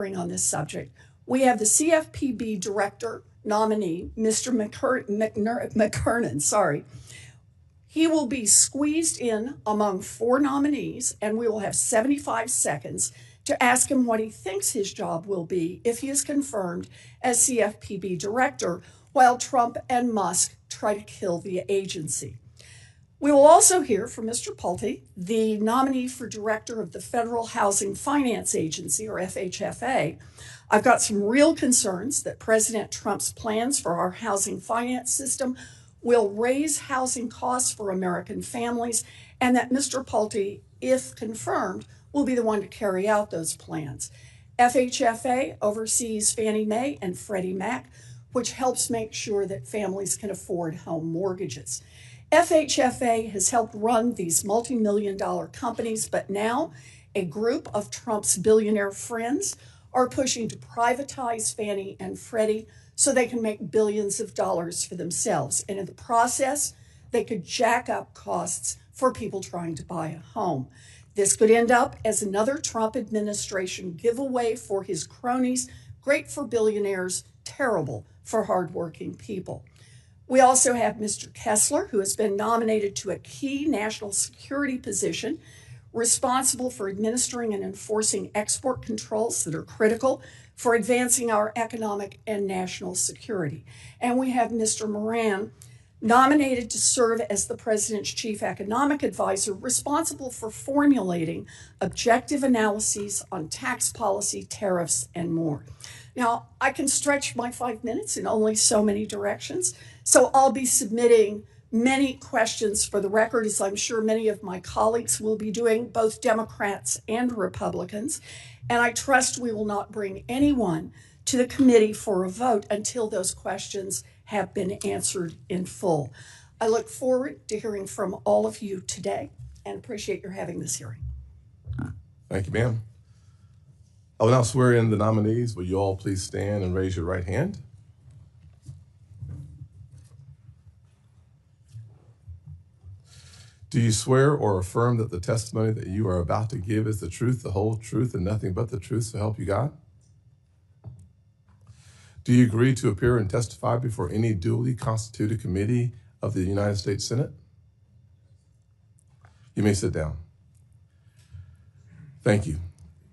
on this subject. We have the CFPB director nominee, Mr. McKernan. He will be squeezed in among 4 nominees, and we will have 75 seconds to ask him what he thinks his job will be if he is confirmed as CFPB director, while Trump and Musk try to kill the agency. We will also hear from Mr. Pulte, the nominee for director of the Federal Housing Finance Agency, or FHFA. I've got some real concerns that President Trump's plans for our housing finance system will raise housing costs for American families, and that Mr. Pulte, if confirmed, will be the one to carry out those plans. FHFA oversees Fannie Mae and Freddie Mac, which helps make sure that families can afford home mortgages. FHFA has helped run these multi-million-dollar companies, but now a group of Trump's billionaire friends are pushing to privatize Fannie and Freddie so they can make billions of dollars for themselves. And in the process, they could jack up costs for people trying to buy a home. This could end up as another Trump administration giveaway for his cronies, great for billionaires, terrible for hardworking people. We also have Mr. Kessler, who has been nominated to a key national security position, responsible for administering and enforcing export controls that are critical for advancing our economic and national security. And we have Mr. Moran, nominated to serve as the president's chief economic advisor, responsible for formulating objective analyses on tax policy, tariffs, and more. Now, I can stretch my 5 minutes in only so many directions, so I'll be submitting many questions for the record, as I'm sure many of my colleagues will be doing, both Democrats and Republicans, and I trust we will not bring anyone to the committee for a vote until those questions have been answered in full. I look forward to hearing from all of you today and appreciate your having this hearing. Thank you, ma'am. I will now swear in the nominees. Will you all please stand and raise your right hand? Do you swear or affirm that the testimony that you are about to give is the truth, the whole truth, and nothing but the truth, so help you God? Do you agree to appear and testify before any duly constituted committee of the United States Senate? You may sit down. Thank you.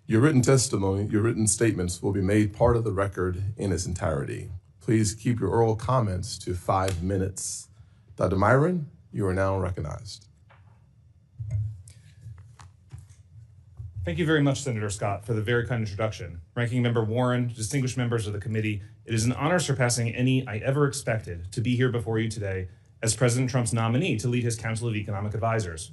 Your written testimony, your written statements will be made part of the record in its entirety. Please keep your oral comments to 5 minutes. Dr. Myron, you are now recognized. Thank you very much, Senator Scott, for the very kind introduction. Ranking Member Warren, distinguished members of the committee, it is an honor surpassing any I ever expected to be here before you today as President Trump's nominee to lead his Council of Economic Advisors.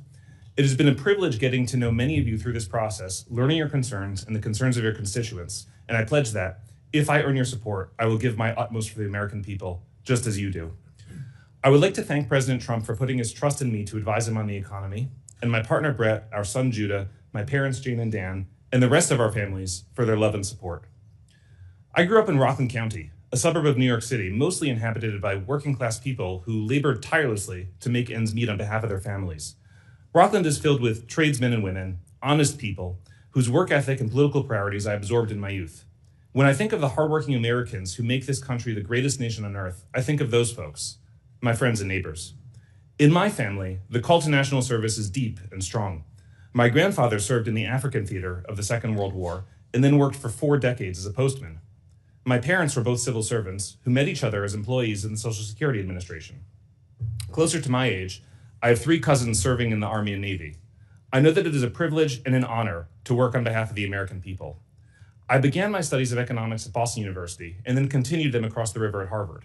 It has been a privilege getting to know many of you through this process, learning your concerns and the concerns of your constituents, and I pledge that, if I earn your support, I will give my utmost for the American people, just as you do. I would like to thank President Trump for putting his trust in me to advise him on the economy, and my partner Brett, our son Judah, my parents Jane and Dan, and the rest of our families for their love and support. I grew up in Rockland County, a suburb of New York City, mostly inhabited by working class people who labored tirelessly to make ends meet on behalf of their families. Rockland is filled with tradesmen and women, honest people, whose work ethic and political priorities I absorbed in my youth. When I think of the hardworking Americans who make this country the greatest nation on earth, I think of those folks, my friends and neighbors. In my family, the call to national service is deep and strong. My grandfather served in the African theater of the Second World War and then worked for 4 decades as a postman. My parents were both civil servants who met each other as employees in the Social Security Administration. Closer to my age, I have 3 cousins serving in the Army and Navy. I know that it is a privilege and an honor to work on behalf of the American people. I began my studies of economics at Boston University and then continued them across the river at Harvard.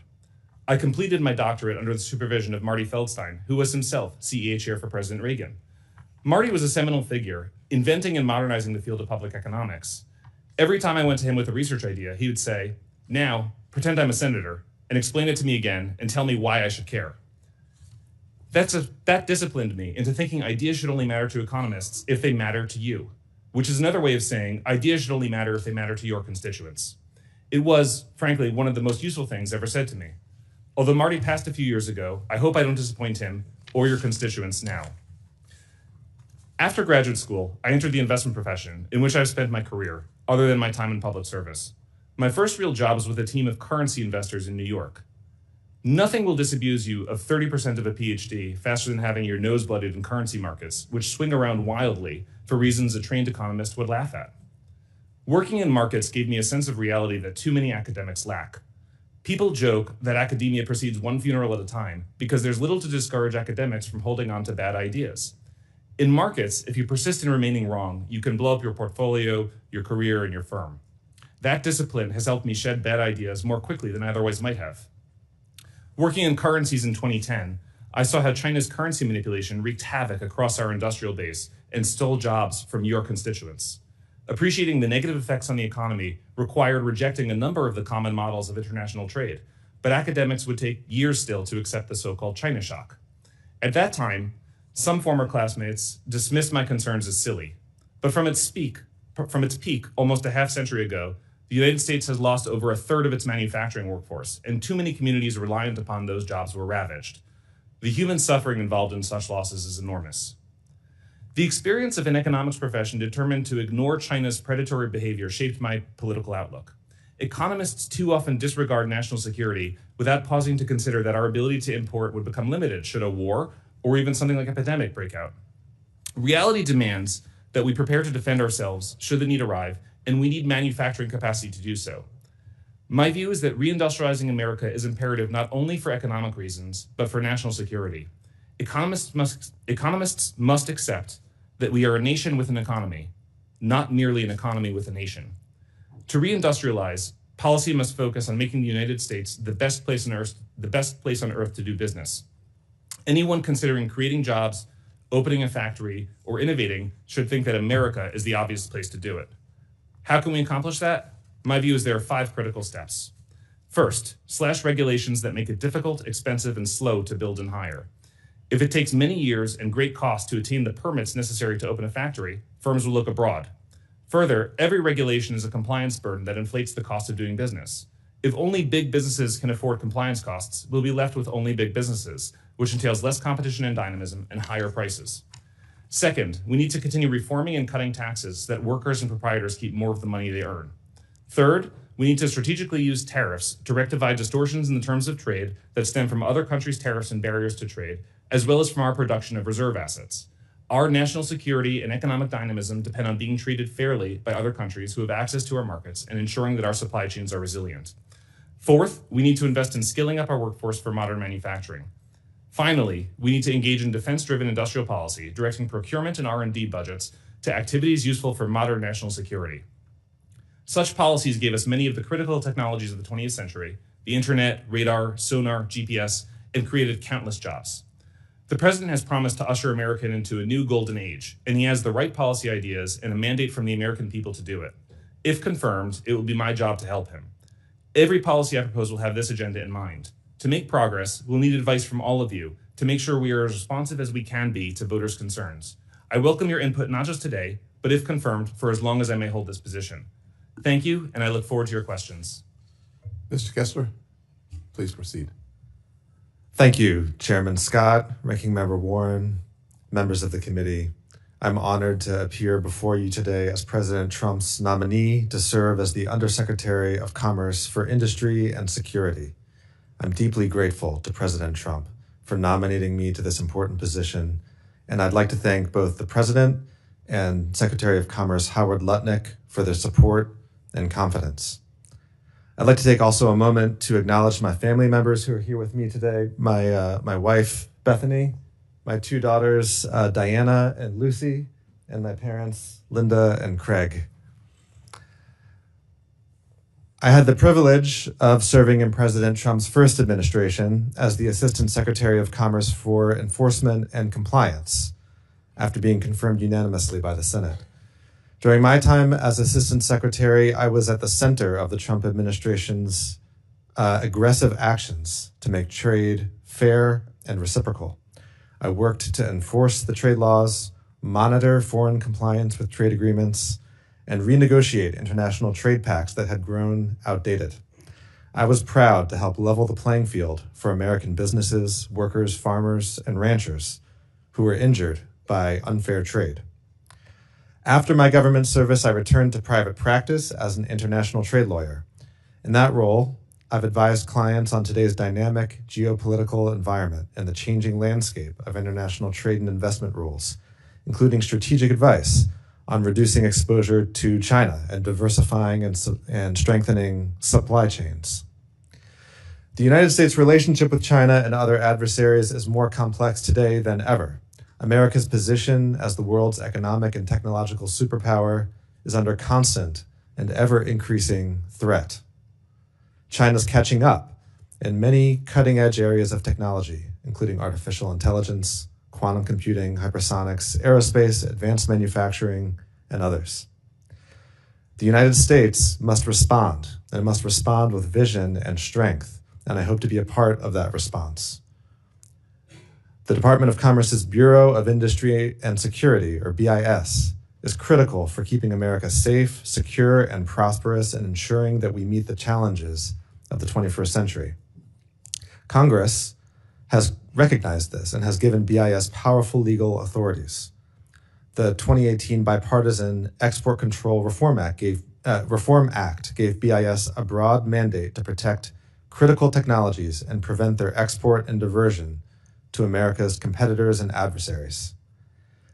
I completed my doctorate under the supervision of Marty Feldstein, who was himself CEA chair for President Reagan. Marty was a seminal figure, inventing and modernizing the field of public economics. Every time I went to him with a research idea, he would say, "Now, pretend I'm a senator, and explain it to me again, and tell me why I should care." That disciplined me into thinking ideas should only matter to economists if they matter to you, which is another way of saying ideas should only matter if they matter to your constituents. It was, frankly, one of the most useful things ever said to me. Although Marty passed a few years ago, I hope I don't disappoint him or your constituents now. After graduate school, I entered the investment profession, in which I've spent my career, other than my time in public service. My first real job was with a team of currency investors in New York. Nothing will disabuse you of 30% of a PhD faster than having your nose blooded in currency markets, which swing around wildly for reasons a trained economist would laugh at. Working in markets gave me a sense of reality that too many academics lack. People joke that academia proceeds one funeral at a time because there's little to discourage academics from holding on to bad ideas. In markets, if you persist in remaining wrong, you can blow up your portfolio, your career, and your firm. That discipline has helped me shed bad ideas more quickly than I otherwise might have. Working in currencies in 2010, I saw how China's currency manipulation wreaked havoc across our industrial base and stole jobs from your constituents. Appreciating the negative effects on the economy required rejecting a number of the common models of international trade, but academics would take years still to accept the so-called China shock. At that time, some former classmates dismissed my concerns as silly, but from its peak almost a half century ago, the United States has lost over a third of its manufacturing workforce, and too many communities reliant upon those jobs were ravaged. The human suffering involved in such losses is enormous. The experience of an economics profession determined to ignore China's predatory behavior shaped my political outlook. Economists too often disregard national security without pausing to consider that our ability to import would become limited should a war or even something like a pandemic break out. Reality demands that we prepare to defend ourselves should the need arrive, and we need manufacturing capacity to do so. My view is that reindustrializing America is imperative not only for economic reasons, but for national security. Economists must accept that we are a nation with an economy, not merely an economy with a nation. To reindustrialize, policy must focus on making the United States the best place on earth to do business. Anyone considering creating jobs, opening a factory, or innovating should think that America is the obvious place to do it. How can we accomplish that? My view is there are 5 critical steps. First, slash regulations that make it difficult, expensive, and slow to build and hire. If it takes many years and great cost to attain the permits necessary to open a factory, firms will look abroad. Further, every regulation is a compliance burden that inflates the cost of doing business. If only big businesses can afford compliance costs, we'll be left with only big businesses, which entails less competition and dynamism and higher prices. Second, we need to continue reforming and cutting taxes so that workers and proprietors keep more of the money they earn. Third, we need to strategically use tariffs to rectify distortions in the terms of trade that stem from other countries' tariffs and barriers to trade, as well as from our production of reserve assets. Our national security and economic dynamism depend on being treated fairly by other countries who have access to our markets and ensuring that our supply chains are resilient. Fourth, we need to invest in skilling up our workforce for modern manufacturing. Finally, we need to engage in defense-driven industrial policy, directing procurement and R&D budgets to activities useful for modern national security. Such policies gave us many of the critical technologies of the 20th century, the internet, radar, sonar, GPS, and created countless jobs. The president has promised to usher America into a new golden age, and he has the right policy ideas and a mandate from the American people to do it. If confirmed, it will be my job to help him. Every policy I propose will have this agenda in mind. To make progress, we'll need advice from all of you to make sure we are as responsive as we can be to voters' concerns. I welcome your input not just today, but if confirmed, for as long as I may hold this position. Thank you, and I look forward to your questions. Mr. Kessler, please proceed. Thank you, Chairman Scott, Ranking Member Warren, members of the committee. I'm honored to appear before you today as President Trump's nominee to serve as the Undersecretary of Commerce for Industry and Security. I'm deeply grateful to President Trump for nominating me to this important position, and I'd like to thank both the President and Secretary of Commerce Howard Lutnick for their support and confidence. I'd like to take also a moment to acknowledge my family members who are here with me today, my wife, Bethany, my 2 daughters, Diana and Lucy, and my parents, Linda and Craig. I had the privilege of serving in President Trump's first administration as the Assistant Secretary of Commerce for Enforcement and Compliance, after being confirmed unanimously by the Senate. During my time as Assistant Secretary, I was at the center of the Trump administration's aggressive actions to make trade fair and reciprocal. I worked to enforce the trade laws, monitor foreign compliance with trade agreements, and renegotiate international trade pacts that had grown outdated. I was proud to help level the playing field for American businesses, workers, farmers, and ranchers who were injured by unfair trade. After my government service, I returned to private practice as an international trade lawyer. In that role, I've advised clients on today's dynamic geopolitical environment and the changing landscape of international trade and investment rules, including strategic advice on reducing exposure to China and diversifying and strengthening supply chains. The United States' relationship with China and other adversaries is more complex today than ever. America's position as the world's economic and technological superpower is under constant and ever-increasing threat. China's catching up in many cutting-edge areas of technology, including artificial intelligence, quantum computing, hypersonics, aerospace, advanced manufacturing, and others. The United States must respond, and must respond with vision and strength, and I hope to be a part of that response. The Department of Commerce's Bureau of Industry and Security, or BIS, is critical for keeping America safe, secure, and prosperous, and ensuring that we meet the challenges of the 21st century. Congress has recognized this and has given BIS powerful legal authorities. The 2018 Bipartisan Export Control Reform Act gave BIS a broad mandate to protect critical technologies and prevent their export and diversion to America's competitors and adversaries.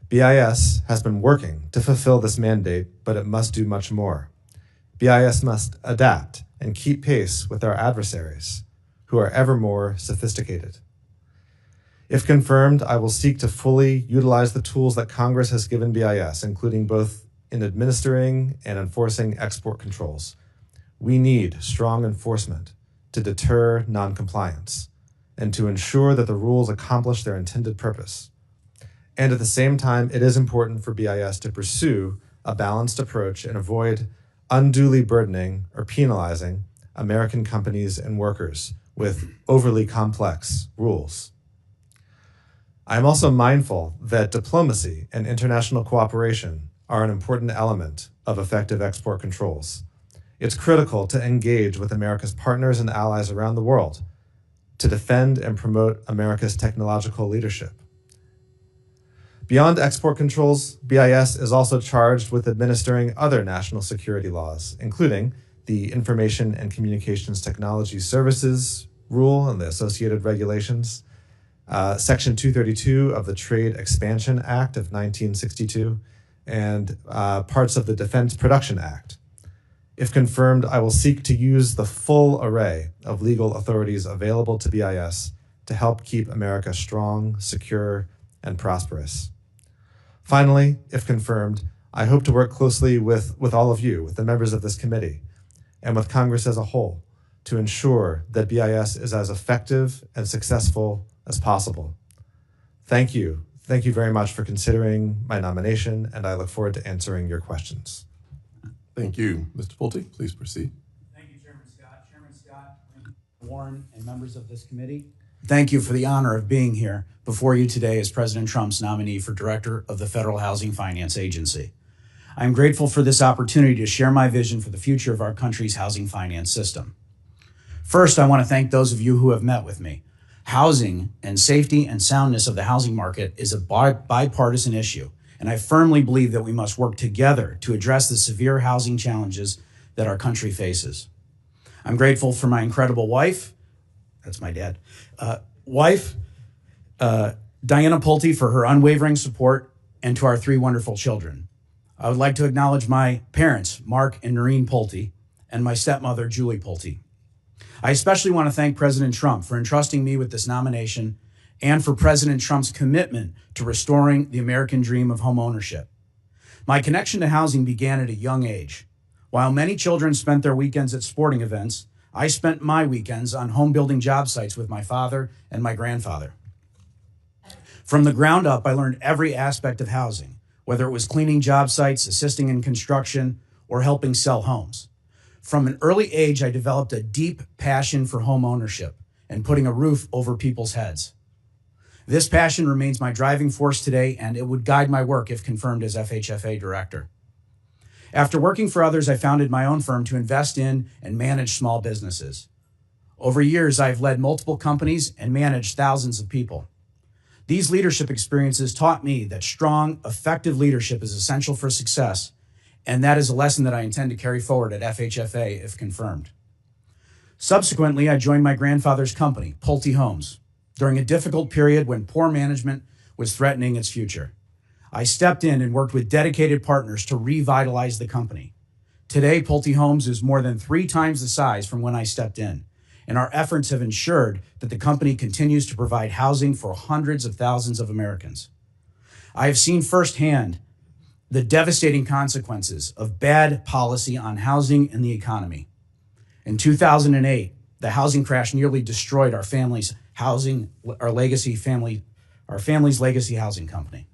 BIS has been working to fulfill this mandate, but it must do much more. BIS must adapt and keep pace with our adversaries, who are ever more sophisticated. If confirmed, I will seek to fully utilize the tools that Congress has given BIS, including both in administering and enforcing export controls. We need strong enforcement to deter noncompliance and to ensure that the rules accomplish their intended purpose. And at the same time, it is important for BIS to pursue a balanced approach and avoid unduly burdening or penalizing American companies and workers with overly complex rules. I am also mindful that diplomacy and international cooperation are an important element of effective export controls. It's critical to engage with America's partners and allies around the world to defend and promote America's technological leadership. Beyond export controls, BIS is also charged with administering other national security laws, including the Information and Communications Technology Services Rule and the associated regulations, Section 232 of the Trade Expansion Act of 1962, and parts of the Defense Production Act. If confirmed, I will seek to use the full array of legal authorities available to BIS to help keep America strong, secure, and prosperous. Finally, if confirmed, I hope to work closely with all of you, with the members of this committee, and with Congress as a whole to ensure that BIS is as effective and successful as possible. Thank you. Thank you very much for considering my nomination, and I look forward to answering your questions. Thank you. Mr. Pulte, please proceed. Thank you, Chairman Scott. Chairman Scott, Warren, and members of this committee, thank you for the honor of being here before you today as President Trump's nominee for Director of the Federal Housing Finance Agency. I am grateful for this opportunity to share my vision for the future of our country's housing finance system. First, I want to thank those of you who have met with me. Housing and safety and soundness of the housing market is a bipartisan issue, and I firmly believe that we must work together to address the severe housing challenges that our country faces. I'm grateful for my incredible wife, that's my dad, Diana Pulte, for her unwavering support, and to our 3 wonderful children. I would like to acknowledge my parents, Mark and Noreen Pulte, and my stepmother, Julie Pulte. I especially want to thank President Trump for entrusting me with this nomination and for President Trump's commitment to restoring the American dream of homeownership. My connection to housing began at a young age. While many children spent their weekends at sporting events, I spent my weekends on home building job sites with my father and my grandfather. From the ground up, I learned every aspect of housing, whether it was cleaning job sites, assisting in construction, or helping sell homes. From an early age, I developed a deep passion for home ownership and putting a roof over people's heads. This passion remains my driving force today, and it would guide my work if confirmed as FHFA director. After working for others, I founded my own firm to invest in and manage small businesses. Over years, I've led multiple companies and managed thousands of people. These leadership experiences taught me that strong, effective leadership is essential for success, and that is a lesson that I intend to carry forward at FHFA if confirmed. Subsequently, I joined my grandfather's company, Pulte Homes, during a difficult period when poor management was threatening its future. I stepped in and worked with dedicated partners to revitalize the company. Today, Pulte Homes is more than 3 times the size from when I stepped in, and our efforts have ensured that the company continues to provide housing for hundreds of thousands of Americans. I have seen firsthand the devastating consequences of bad policy on housing and the economy. In 2008, the housing crash nearly destroyed our family's legacy housing company.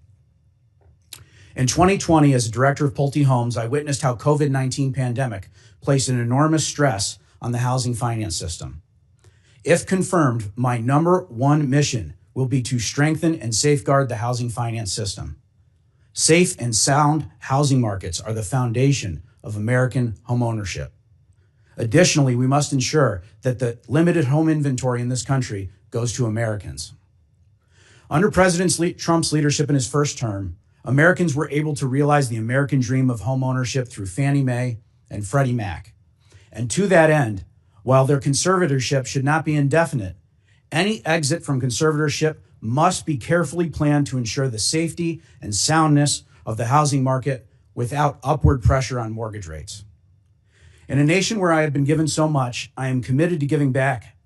In 2020, as a director of Pulte Homes, I witnessed how COVID-19 pandemic placed an enormous stress on the housing finance system. If confirmed, my number one mission will be to strengthen and safeguard the housing finance system. Safe and sound housing markets are the foundation of American homeownership. Additionally, we must ensure that the limited home inventory in this country goes to Americans. Under President Trump's leadership in his first term, Americans were able to realize the American dream of homeownership through Fannie Mae and Freddie Mac. And to that end, while their conservatorship should not be indefinite, any exit from conservatorship must be carefully planned to ensure the safety and soundness of the housing market without upward pressure on mortgage rates. In a nation where I have been given so much, I am committed to giving back.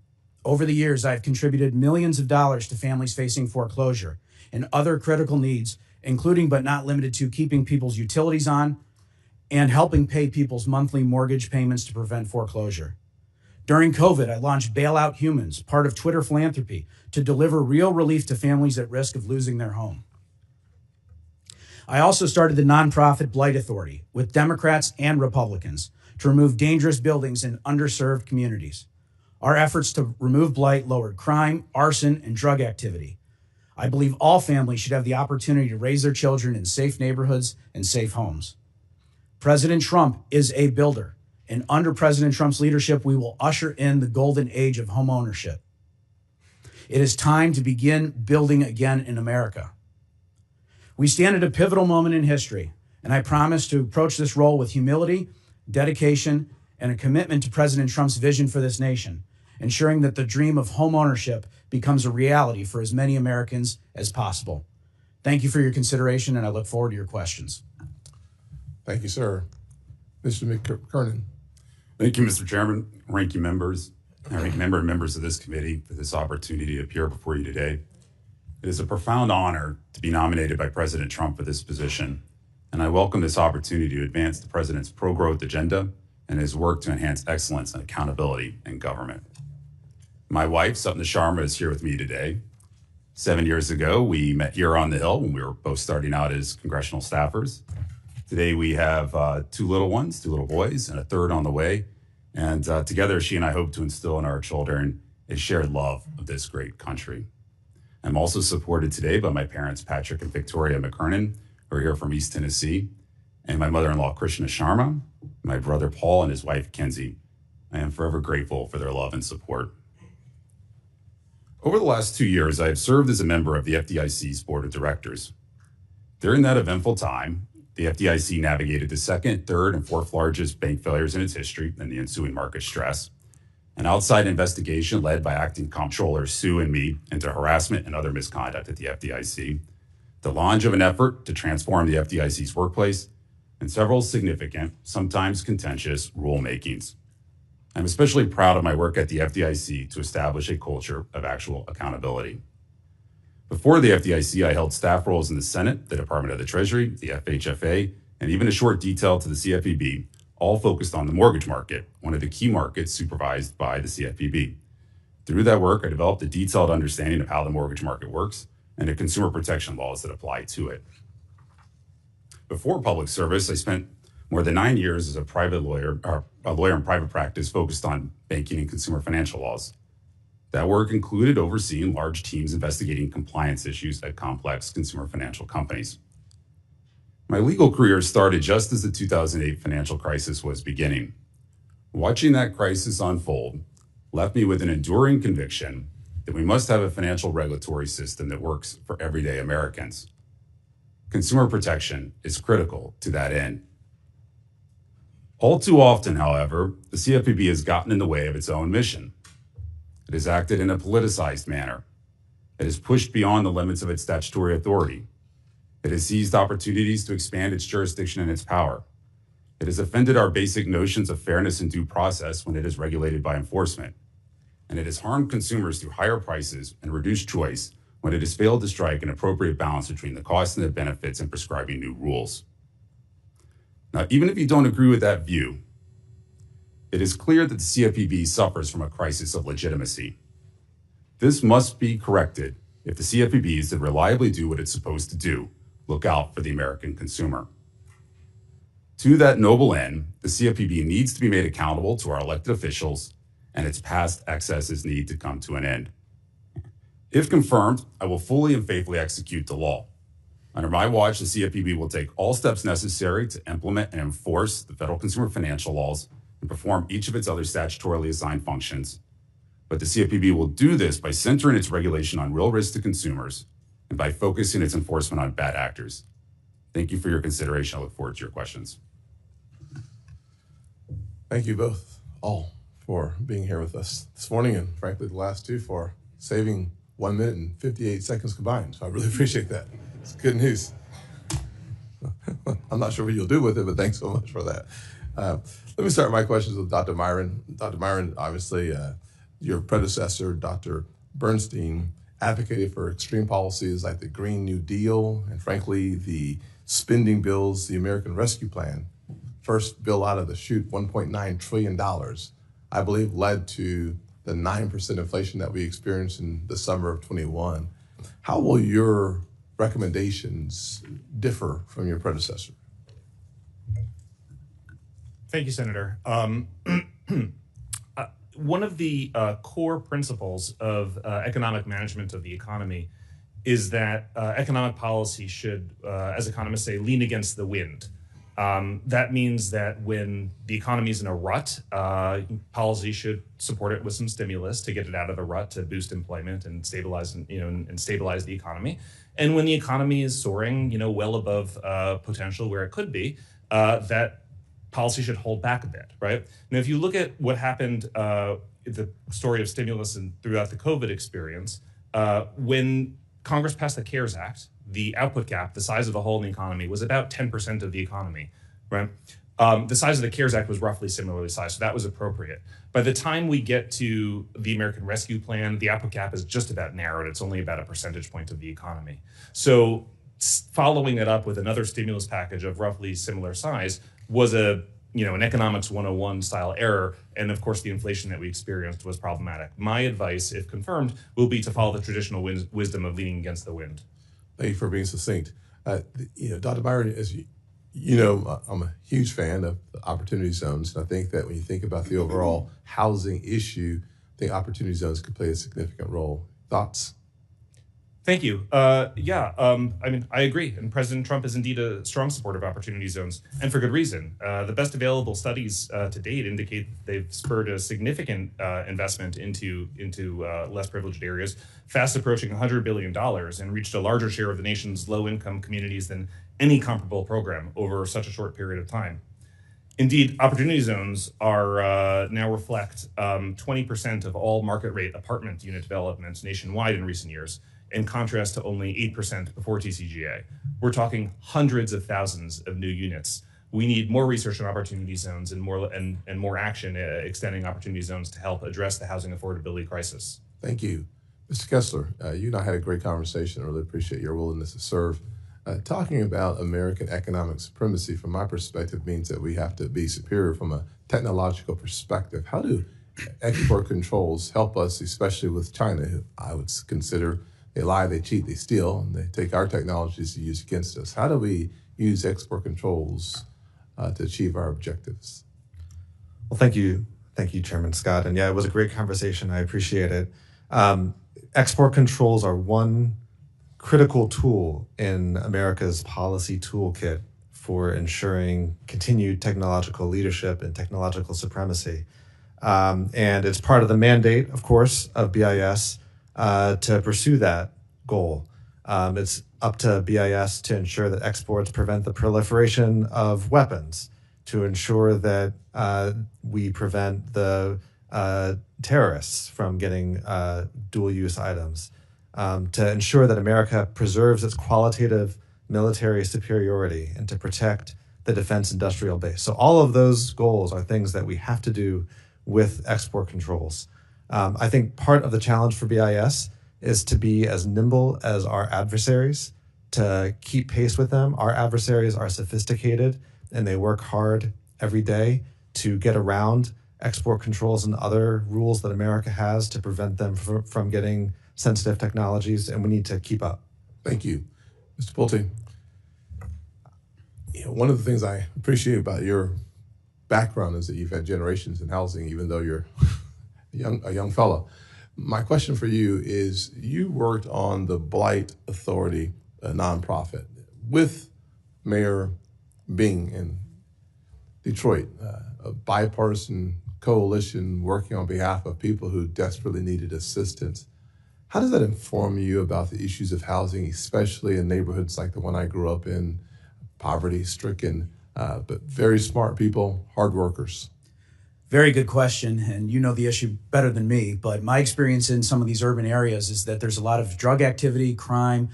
Over the years, I have contributed millions of dollars to families facing foreclosure and other critical needs, including but not limited to keeping people's utilities on and helping pay people's monthly mortgage payments to prevent foreclosure. During COVID, I launched Bailout Humans, part of Twitter philanthropy, to deliver real relief to families at risk of losing their home. I also started the nonprofit Blight Authority with Democrats and Republicans to remove dangerous buildings in underserved communities. Our efforts to remove blight lowered crime, arson, and drug activity. I believe all families should have the opportunity to raise their children in safe neighborhoods and safe homes. President Trump is a builder, and under President Trump's leadership, we will usher in the golden age of homeownership. It is time to begin building again in America. We stand at a pivotal moment in history, and I promise to approach this role with humility, dedication, and a commitment to President Trump's vision for this nation, ensuring that the dream of homeownership becomes a reality for as many Americans as possible. Thank you for your consideration, and I look forward to your questions. Thank you, sir. Mr. McKernan. Thank you, Mr. Chairman, ranking members, and members of this committee for this opportunity to appear before you today. It is a profound honor to be nominated by President Trump for this position, and I welcome this opportunity to advance the president's pro-growth agenda and his work to enhance excellence and accountability in government. My wife, Sapna Sharma, is here with me today. 7 years ago, we met here on the Hill when we were both starting out as congressional staffers. Today, we have 2 little ones, 2 little boys, and a third on the way. And together, she and I hope to instill in our children a shared love of this great country. I'm also supported today by my parents, Patrick and Victoria McKernan, who are here from East Tennessee, and my mother-in-law, Krishna Sharma, my brother, Paul, and his wife, Kenzie. I am forever grateful for their love and support. Over the last 2 years, I have served as a member of the FDIC's board of directors. During that eventful time, the FDIC navigated the second, third, and fourth largest bank failures in its history and the ensuing market stress. An outside investigation led by acting comptroller Sue and me into harassment and other misconduct at the FDIC, the launch of an effort to transform the FDIC's workplace, and several significant, sometimes contentious, rulemakings. I'm especially proud of my work at the FDIC to establish a culture of actual accountability. Before the FDIC, I held staff roles in the Senate, the Department of the Treasury, the FHFA, and even a short detail to the CFPB, all focused on the mortgage market, one of the key markets supervised by the CFPB. Through that work, I developed a detailed understanding of how the mortgage market works and the consumer protection laws that apply to it. Before public service, I spent more than 9 years as a lawyer in private practice focused on banking and consumer financial laws. That work included overseeing large teams investigating compliance issues at complex consumer financial companies. My legal career started just as the 2008 financial crisis was beginning. Watching that crisis unfold left me with an enduring conviction that we must have a financial regulatory system that works for everyday Americans. Consumer protection is critical to that end. All too often, however, the CFPB has gotten in the way of its own mission. It has acted in a politicized manner. It has pushed beyond the limits of its statutory authority. It has seized opportunities to expand its jurisdiction and its power. It has offended our basic notions of fairness and due process when it is regulated by enforcement. And it has harmed consumers through higher prices and reduced choice when it has failed to strike an appropriate balance between the costs and the benefits in prescribing new rules. Now, even if you don't agree with that view, it is clear that the CFPB suffers from a crisis of legitimacy. This must be corrected if the CFPB is to reliably do what it's supposed to do, look out for the American consumer. To that noble end, the CFPB needs to be made accountable to our elected officials, and its past excesses need to come to an end. If confirmed, I will fully and faithfully execute the law. Under my watch, the CFPB will take all steps necessary to implement and enforce the federal consumer financial laws and perform each of its other statutorily assigned functions. But the CFPB will do this by centering its regulation on real risk to consumers and by focusing its enforcement on bad actors. Thank you for your consideration. I look forward to your questions. Thank you both, all, for being here with us this morning, and frankly, the last two for saving 1 minute and 58 seconds combined. So I really appreciate that. It's good news. I'm not sure what you'll do with it, but thanks so much for that. Let me start my questions with Dr. Myron. Dr. Myron, obviously, your predecessor, Dr. Bernstein, advocated for extreme policies like the Green New Deal and, frankly, the spending bills, the American Rescue Plan. First bill out of the chute, $1.9 trillion, I believe led to the 9% inflation that we experienced in the summer of 21. How will your recommendations differ from your predecessor? Thank you, Senator. One of the core principles of economic management of the economy is that economic policy should, as economists say, lean against the wind. That means that when the economy is in a rut, policy should support it with some stimulus to get it out of the rut, to boost employment and stabilize, and stabilize the economy. And when the economy is soaring, well above potential where it could be, that policy should hold back a bit, right? Now, if you look at what happened, the story of stimulus and throughout the COVID experience, when Congress passed the CARES Act, the output gap, the size of the hole in the economy, was about 10% of the economy, right? The size of the CARES Act was roughly similarly sized, so that was appropriate. By the time we get to the American Rescue Plan, the output gap is just about narrowed. It's only about a percentage point of the economy. So following it up with another stimulus package of roughly similar size was an economics 101 style error. And of course, the inflation that we experienced was problematic. My advice, if confirmed, will be to follow the traditional wisdom of leaning against the wind. Thank you for being succinct. Dr. Byron, as you know, I'm a huge fan of the opportunity zones. And I think that when you think about the overall housing issue, I think opportunity zones could play a significant role. Thoughts? Thank you. I agree. And President Trump is indeed a strong supporter of opportunity zones, and for good reason. The best available studies to date indicate they've spurred a significant investment into less privileged areas, fast approaching $100 billion, and reached a larger share of the nation's low-income communities than any comparable program over such a short period of time. Indeed, opportunity zones are now reflect 20% of all market rate apartment unit developments nationwide in recent years, in contrast to only 8% before TCGA. We're talking hundreds of thousands of new units. We need more research on opportunity zones and more action extending opportunity zones to help address the housing affordability crisis. Thank you. Mr. Kessler, you and I had a great conversation. I really appreciate your willingness to serve. Talking about American economic supremacy, from my perspective, means that we have to be superior from a technological perspective. How do export controls help us, especially with China, who I would consider they lie, they cheat, they steal, and they take our technologies to use against us? How do we use export controls to achieve our objectives? Well, thank you, Chairman Scott. And yeah, it was a great conversation. I appreciate it. Export controls are one critical tool in America's policy toolkit for ensuring continued technological leadership and technological supremacy. And it's part of the mandate, of course, of BIS. to pursue that goal. It's up to BIS to ensure that exports prevent the proliferation of weapons, to ensure that we prevent the terrorists from getting dual-use items, to ensure that America preserves its qualitative military superiority, and to protect the defense industrial base. So all of those goals are things that we have to do with export controls. I think part of the challenge for BIS is to be as nimble as our adversaries, to keep pace with them. Our adversaries are sophisticated and they work hard every day to get around export controls and other rules that America has to prevent them from getting sensitive technologies, and we need to keep up. Thank you. Mr. Pulte, one of the things I appreciate about your background is that you've had generations in housing, even though you're a young fellow. My question for you is, you worked on the Blight Authority, a nonprofit, with Mayor Bing in Detroit, a bipartisan coalition working on behalf of people who desperately needed assistance. How does that inform you about the issues of housing, especially in neighborhoods like the one I grew up in, poverty-stricken, but very smart people, hard workers? Very good question, and you know the issue better than me, but my experience in some of these urban areas is that there's a lot of drug activity, crime,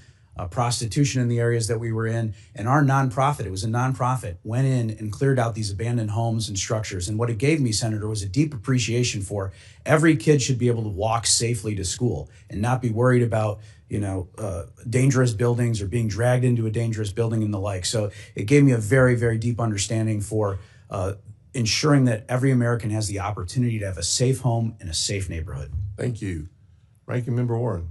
prostitution in the areas that we were in, and our nonprofit, it was a nonprofit, went in and cleared out these abandoned homes and structures. And what it gave me, Senator, was a deep appreciation for every kid should be able to walk safely to school and not be worried about dangerous buildings or being dragged into a dangerous building and the like. So it gave me a very, very deep understanding for ensuring that every American has the opportunity to have a safe home and a safe neighborhood. Thank you. Ranking Member Warren.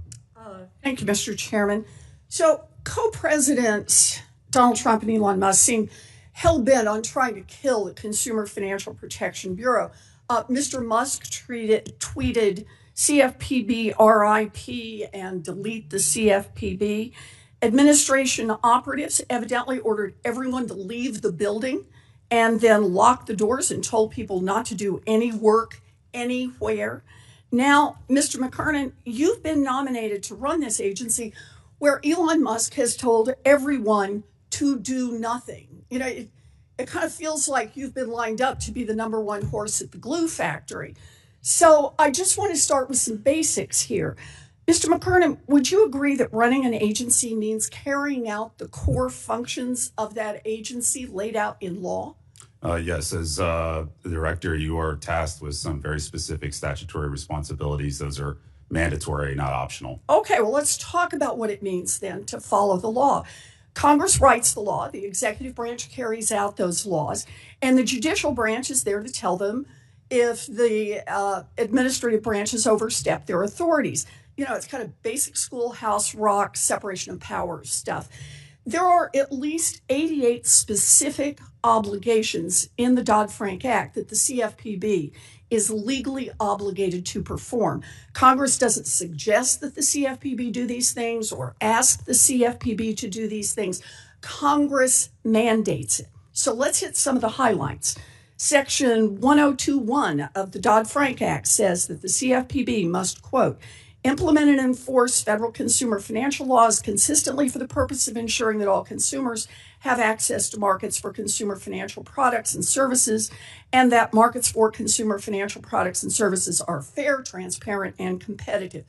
Thank you, Mr. Chairman. So co-presidents Donald Trump and Elon Musk seem hell-bent on trying to kill the Consumer Financial Protection Bureau. Mr. Musk tweeted CFPB RIP and delete the CFPB. Administration operatives evidently ordered everyone to leave the building and then locked the doors and told people not to do any work anywhere. Now, Mr. McKernan, you've been nominated to run this agency where Elon Musk has told everyone to do nothing. It kind of feels like you've been lined up to be the number one horse at the glue factory. So I just want to start with some basics here. Mr. McKernan, would you agree that running an agency means carrying out the core functions of that agency laid out in law? Yes, as the director, you are tasked with some very specific statutory responsibilities. Those are mandatory, not optional. Okay, well, let's talk about what it means then to follow the law. Congress writes the law, the executive branch carries out those laws, and the judicial branch is there to tell them if the administrative branches overstep their authorities. It's kind of basic schoolhouse rock, separation of powers stuff. There are at least 88 specific obligations in the Dodd-Frank Act that the CFPB is legally obligated to perform. Congress doesn't suggest that the CFPB do these things or ask the CFPB to do these things. Congress mandates it. So let's hit some of the highlights. Section 1021 of the Dodd-Frank Act says that the CFPB must, quote, implement and enforce federal consumer financial laws consistently for the purpose of ensuring that all consumers have access to markets for consumer financial products and services, and that markets for consumer financial products and services are fair, transparent, and competitive.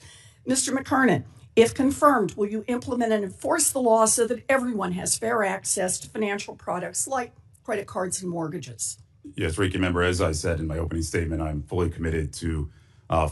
Mr. McKernan, if confirmed, will you implement and enforce the law so that everyone has fair access to financial products like credit cards and mortgages? Yes, Ranking Member, as I said in my opening statement, I'm fully committed to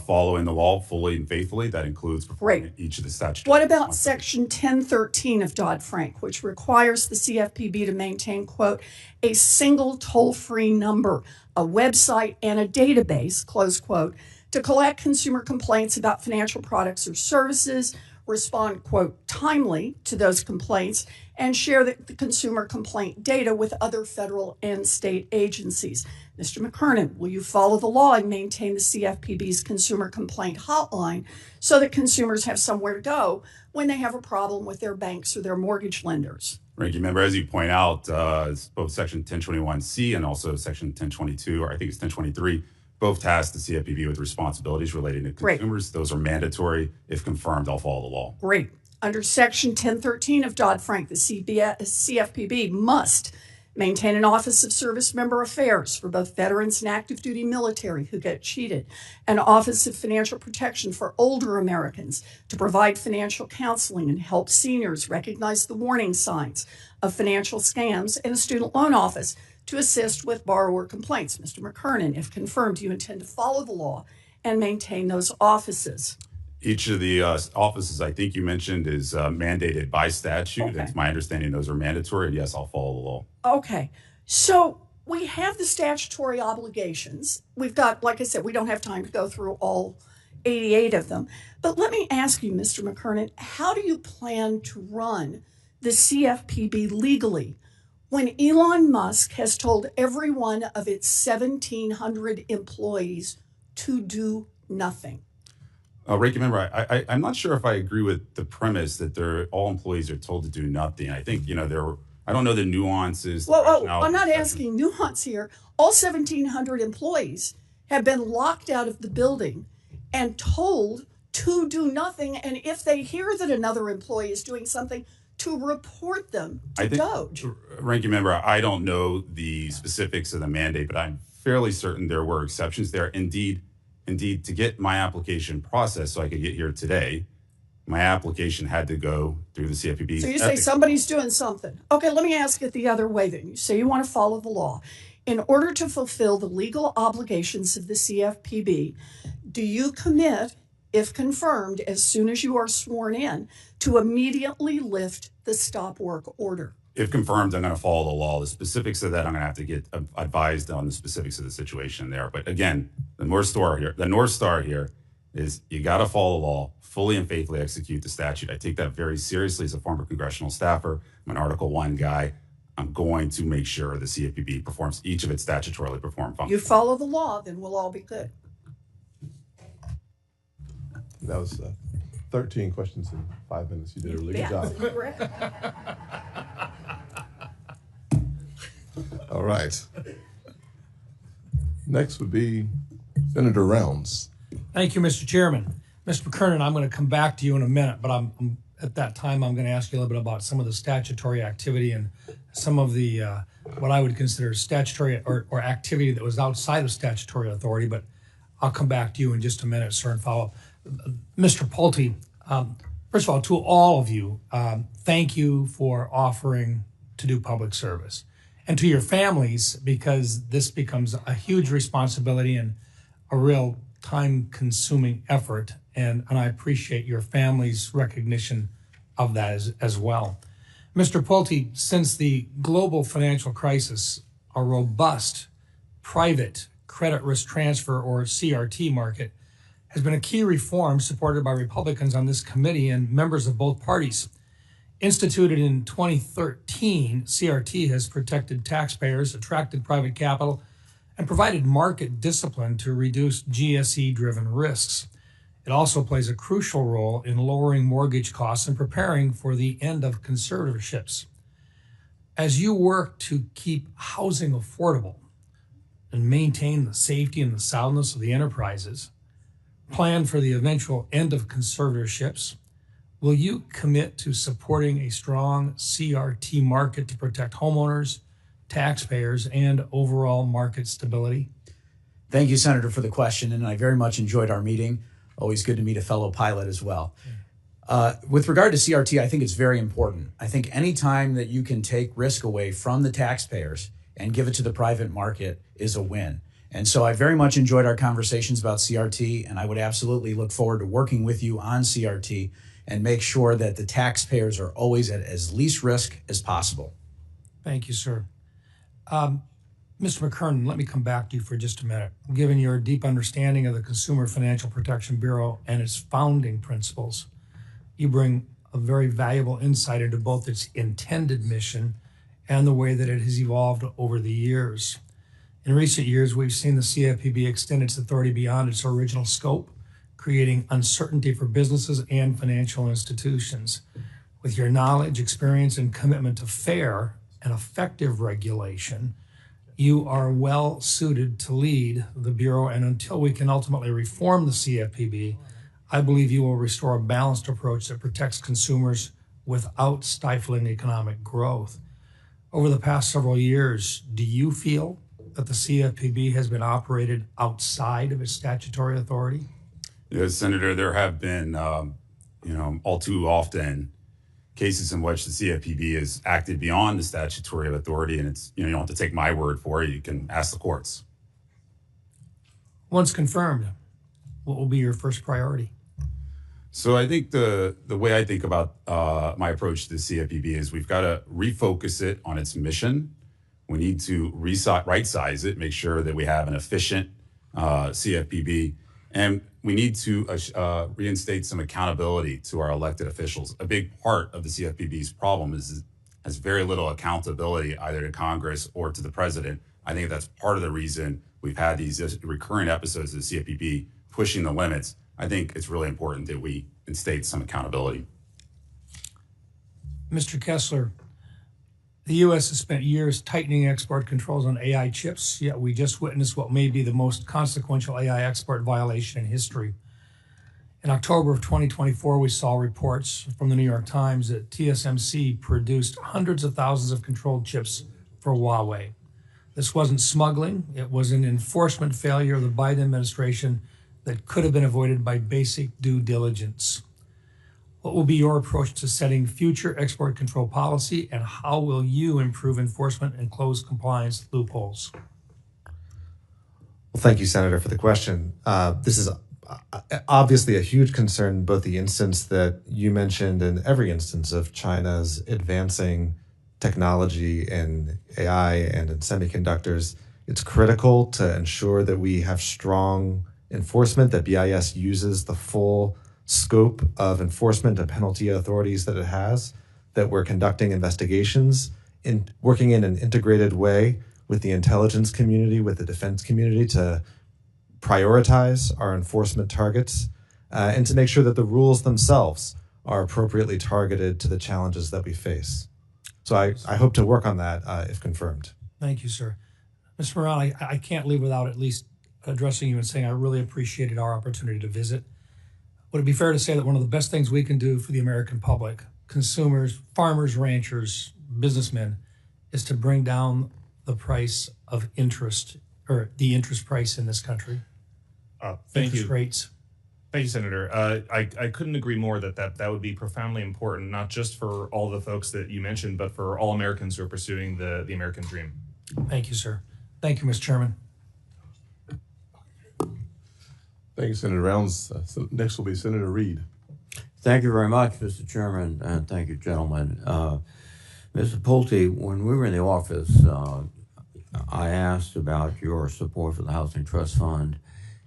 following the law fully and faithfully. That includes performing each of the statutory. What about Section 1013 of Dodd-Frank, which requires the CFPB to maintain, quote, a single toll-free number, a website, and a database, close quote, to collect consumer complaints about financial products or services, respond, quote, timely to those complaints, and share the consumer complaint data with other federal and state agencies? Mr. McKernan, will you follow the law and maintain the CFPB's consumer complaint hotline so that consumers have somewhere to go when they have a problem with their banks or their mortgage lenders? Ranking Member, as you point out, both Section 1021C and also Section 1022, or I think it's 1023, both tasked the CFPB with responsibilities relating to Great. consumers. Those are mandatory. If confirmed, I'll follow the law. Great. Under Section 1013 of Dodd-Frank, the CFPB must maintain an Office of Service Member Affairs for both veterans and active duty military who get cheated, an Office of Financial Protection for older Americans to provide financial counseling and help seniors recognize the warning signs of financial scams, and a student loan office to assist with borrower complaints. Mr. McKernan, if confirmed, do you intend to follow the law and maintain those offices? Each of the offices I think you mentioned is mandated by statute. Okay. It's my understanding those are mandatory. And yes, I'll follow the law. Okay. So we have the statutory obligations. We've got, like I said, we don't have time to go through all 88 of them. But let me ask you, Mr. McKernan, how do you plan to run the CFPB legally when Elon Musk has told every one of its 1,700 employees to do nothing? Ranking member, I'm not sure if I agree with the premise that all employees are told to do nothing. I think, I don't know the nuances. Well, I'm not asking nuance here. All 1,700 employees have been locked out of the building and told to do nothing. And if they hear that another employee is doing something, to report them to DOJ. Ranking member, I don't know the specifics of the mandate, but I'm fairly certain there were exceptions there. Indeed, to get my application processed so I could get here today, my application had to go through the CFPB. So you say somebody's doing something. Okay, let me ask it the other way then. You say you want to follow the law. In order to fulfill the legal obligations of the CFPB, do you commit, if confirmed, as soon as you are sworn in, to immediately lift the stop work order? If confirmed, I'm going to follow the law. The specifics of that, I'm going to have to get advised on the specifics of the situation there. But again, the North Star here is you got to follow the law, fully and faithfully execute the statute. I take that very seriously as a former congressional staffer. I'm an Article 1 guy. I'm going to make sure the CFPB performs each of its statutorily performed functions. You follow the law, then we'll all be good. That was 13 questions in 5 minutes. You did a really good job. Correct. All right. Next would be Senator Rounds. Thank you, Mr. Chairman. Mr. McKernan, I'm going to come back to you in a minute, but at that time, I'm going to ask you a little bit about some of the statutory activity and some of the, what I would consider statutory or activity that was outside of statutory authority, but I'll come back to you in just a minute, sir, and follow up. Mr. Pulte, first of all, to all of you, thank you for offering to do public service. And to your families, because this becomes a huge responsibility and a real time-consuming effort, and I appreciate your family's recognition of that as well. Mr. Pulte, since the global financial crisis, a robust private credit risk transfer, or CRT, market has been a key reform supported by Republicans on this committee and members of both parties. Instituted in 2013, CRT has protected taxpayers, attracted private capital, and provided market discipline to reduce GSE-driven risks. It also plays a crucial role in lowering mortgage costs and preparing for the end of conservatorships. As you work to keep housing affordable and maintain the safety and the soundness of the enterprises, plan for the eventual end of conservatorships, will you commit to supporting a strong CRT market to protect homeowners, taxpayers, and overall market stability? Thank you, Senator, for the question, and I very much enjoyed our meeting. Always good to meet a fellow pilot as well. With regard to CRT, I think it's very important. I think any time that you can take risk away from the taxpayers and give it to the private market is a win. And so I very much enjoyed our conversations about CRT, and I would absolutely look forward to working with you on CRT and make sure that the taxpayers are always at as least risk as possible. Thank you, sir. Mr. McKernan, let me come back to you for just a minute. Given your deep understanding of the Consumer Financial Protection Bureau and its founding principles, you bring a very valuable insight into both its intended mission and the way that it has evolved over the years. In recent years, we've seen the CFPB extend its authority beyond its original scope, creating uncertainty for businesses and financial institutions. With your knowledge, experience, and commitment to fair and effective regulation, You are well suited to lead the Bureau, and until we can ultimately reform the CFPB, I believe you will restore a balanced approach that protects consumers without stifling economic growth. Over the past several years, do you feel that the CFPB has been operated outside of its statutory authority? Yes, Senator, there have been, all too often cases in which the CFPB has acted beyond the statutory authority, and it's, you don't have to take my word for it. You can ask the courts. Once confirmed, what will be your first priority? So I think the way I think about my approach to the CFPB is we've got to refocus it on its mission. We need to right size it, make sure that we have an efficient CFPB, and we need to reinstate some accountability to our elected officials. A big part of the CFPB's problem has very little accountability either to Congress or to the president. I think that's part of the reason we've had these recurring episodes of the CFPB pushing the limits. I think it's really important that we instate some accountability. Mr. Kessler, the U.S. has spent years tightening export controls on AI chips, yet we just witnessed what may be the most consequential AI export violation in history. In October of 2024, we saw reports from the New York Times that TSMC produced hundreds of thousands of controlled chips for Huawei. This wasn't smuggling, it was an enforcement failure of the Biden administration that could have been avoided by basic due diligence. What will be your approach to setting future export control policy, and how will you improve enforcement and close compliance loopholes? Well, thank you, Senator, for the question. This is obviously a huge concern, both the instance that you mentioned and every instance of China's advancing technology in AI and in semiconductors. It's critical to ensure that we have strong enforcement, that BIS uses the full scope of enforcement and penalty authorities that it has, that we're conducting investigations, in working in an integrated way with the intelligence community, with the defense community, to prioritize our enforcement targets, and to make sure that the rules themselves are appropriately targeted to the challenges that we face. So I hope to work on that if confirmed. Thank you, sir. Mr. Morale, I can't leave without at least addressing you and saying I really appreciated our opportunity to visit. Would it be fair to say that one of the best things we can do for the American public, consumers, farmers, ranchers, businessmen, is to bring down the price of interest, or the interest price in this country? Thank interest you. rates. Thank you, Senator. I couldn't agree more that would be profoundly important, not just for all the folks that you mentioned, but for all Americans who are pursuing the American dream. Thank you, sir. Thank you, Mr. Chairman. Thank you, Senator Rounds. So next will be Senator Reed. Thank you very much, Mr. Chairman, and thank you, gentlemen. Mr. Pulte, when we were in the office, I asked about your support for the Housing Trust Fund,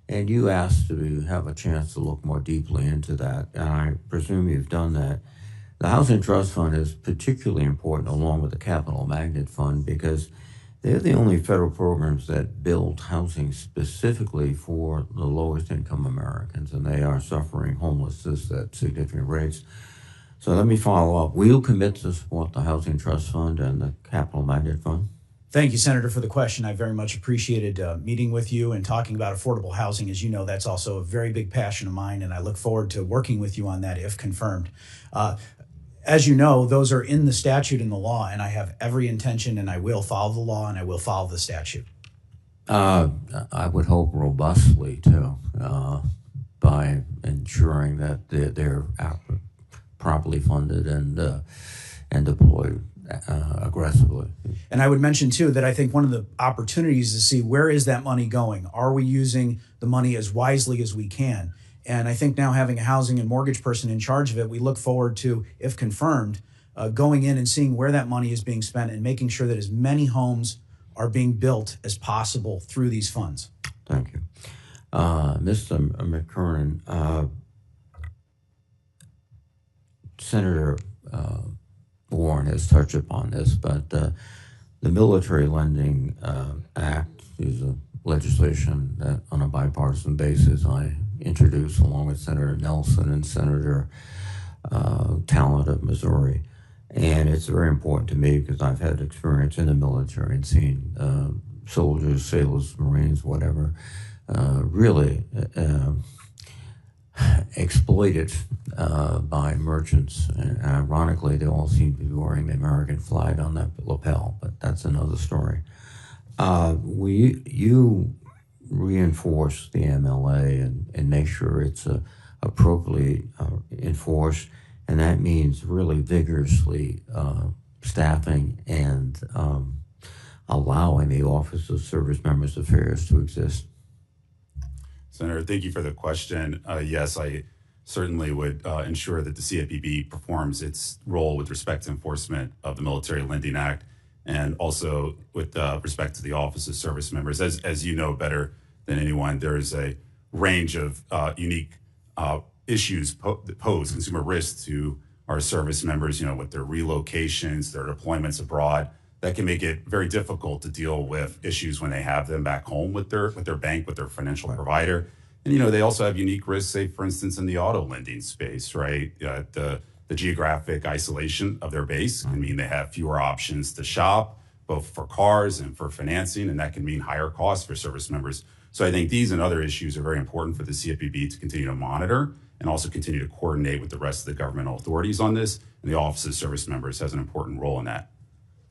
and you asked to have a chance to look more deeply into that, and I presume you've done that. The Housing Trust Fund is particularly important along with the Capital Magnet Fund because they're the only federal programs that build housing specifically for the lowest income Americans, and they are suffering homelessness at significant rates. So let me follow up. Will you commit to support the Housing Trust Fund and the Capital Magnet Fund? Thank you, Senator, for the question. I very much appreciated meeting with you and talking about affordable housing. As you know, that's also a very big passion of mine, and I look forward to working with you on that if confirmed. As you know, those are in the statute and the law, and I have every intention, and I will follow the law, and I will follow the statute. I would hope robustly, too, by ensuring that they're properly funded and deployed aggressively. And I would mention, too, that I think one of the opportunities is to see where is that money going? Are we using the money as wisely as we can? And I think now having a housing and mortgage person in charge of it, we look forward to, if confirmed, going in and seeing where that money is being spent and making sure that as many homes are being built as possible through these funds. Thank you. Mr. McKernan, Senator Warren has touched upon this, but the Military Lending Act is a legislation that on a bipartisan basis I introduced along with Senator Nelson and Senator Talent of Missouri. And it's very important to me because I've had experience in the military and seen soldiers, sailors, Marines, whatever, really exploited by merchants. And ironically, they all seem to be wearing the American flag on their lapel, but that's another story. You reinforce the MLA and make sure it's appropriately enforced, and that means really vigorously staffing and allowing the Office of Service Members Affairs to exist. Senator, thank you for the question. Yes, I certainly would ensure that the CFPB performs its role with respect to enforcement of the Military Lending Act, and also with respect to the Office of Service Members. As you know better than anyone, there is a range of unique issues that pose consumer risks to our service members, with their relocations, their deployments abroad, that can make it very difficult to deal with issues when they have them back home with their bank, with their financial provider. And, they also have unique risks, say, for instance, in the auto lending space, right? The geographic isolation of their base can mean they have fewer options to shop, both for cars and for financing, and that can mean higher costs for service members. So I think these and other issues are very important for the CFPB to continue to monitor and also continue to coordinate with the rest of the governmental authorities on this. And the Office of Service Members has an important role in that.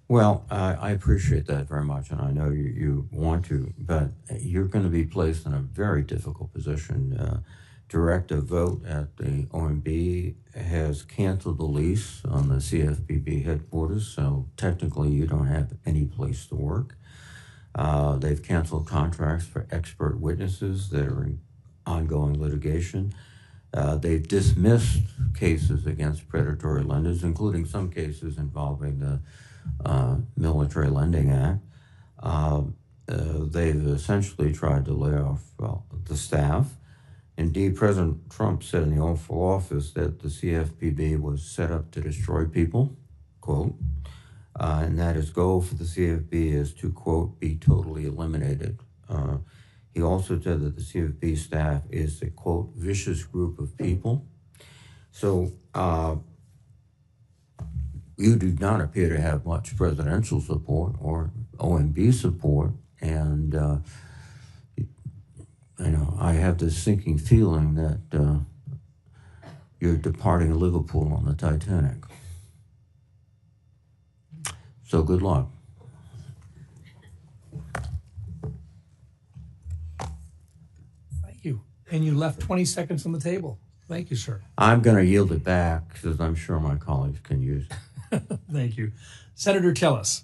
Well, I appreciate that very much, and I know you want to, but you're going to be placed in a very difficult position. Directive vote at the OMB has canceled the lease on the CFPB headquarters, so technically you don't have any place to work. They've canceled contracts for expert witnesses that are in ongoing litigation. They've dismissed cases against predatory lenders, including some cases involving the Military Lending Act. They've essentially tried to lay off the staff. Indeed, President Trump said in the Oval Office that the CFPB was set up to destroy people, quote, and that his goal for the CFPB is to, quote, be totally eliminated. He also said that the CFPB staff is a, quote, vicious group of people. So you do not appear to have much presidential support or OMB support, and I have this sinking feeling that you're departing Liverpool on the Titanic. So good luck. Thank you. And you left 20 seconds on the table. Thank you, sir. I'm going to yield it back because I'm sure my colleagues can use it. Thank you. Senator Tillis.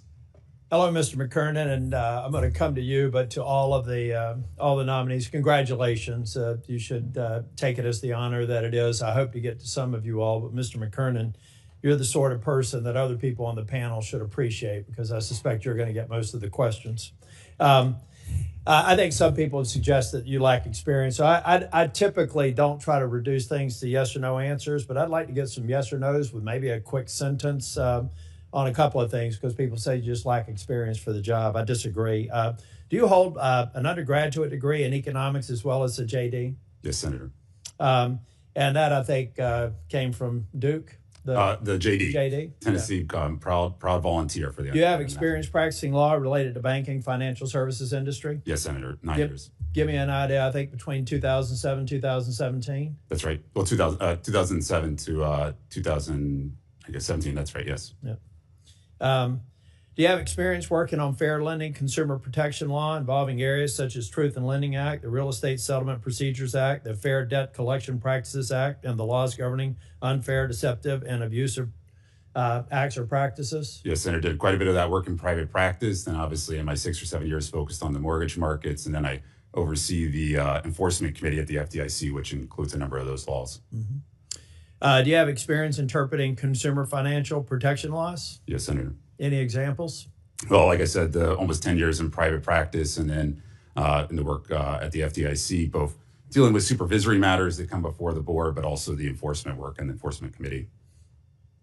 Hello, Mr. McKernan, and I'm going to come to you, but to all the nominees, congratulations. You should take it as the honor that it is. I hope to get to some of you all, but Mr. McKernan, you're the sort of person that other people on the panel should appreciate, because I suspect you're going to get most of the questions. I think some people would suggest that you lack experience. So I typically don't try to reduce things to yes or no answers, but I'd like to get some yes or no's with maybe a quick sentence on a couple of things, because people say you just lack experience for the job. I disagree. Do you hold an undergraduate degree in economics as well as a JD? Yes, Senator. And that, I think, came from Duke? The JD. JD? Tennessee, Yeah. proud volunteer for the. Do you have experience practicing law related to banking, financial services industry? Yes, Senator. 9 years. Give me an idea, I think, between 2007 2017? That's right. Well, 2007 to 2017. That's right, yes. Yeah. Do you have experience working on fair lending, consumer protection law involving areas such as Truth in Lending Act, the Real Estate Settlement Procedures Act, the Fair Debt Collection Practices Act, and the laws governing unfair, deceptive, and abusive acts or practices? Yes, Senator, did quite a bit of that work in private practice. And obviously in my 6 or 7 years focused on the mortgage markets. And then I oversee the enforcement committee at the FDIC, which includes a number of those laws. Mm-hmm. Do you have experience interpreting consumer financial protection laws? Yes, Senator. Any examples? Well, like I said, almost 10 years in private practice, and then in the work at the FDIC, both dealing with supervisory matters that come before the board, but also the enforcement work and the enforcement committee.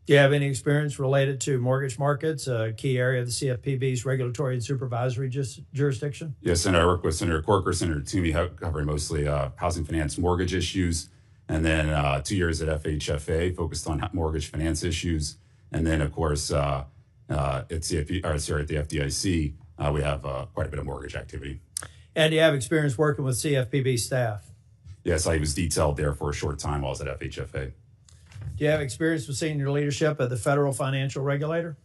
Do you have any experience related to mortgage markets, a key area of the CFPB's regulatory and supervisory jurisdiction? Yes, Senator. I work with Senator Corker, Senator Toomey, covering mostly housing finance mortgage issues. And then 2 years at FHFA, focused on mortgage finance issues. And then, of course, at the FDIC, we have quite a bit of mortgage activity. And do you have experience working with CFPB staff? Yes, I was detailed there for a short time while I was at FHFA. Do you have experience with senior leadership at the federal financial regulator?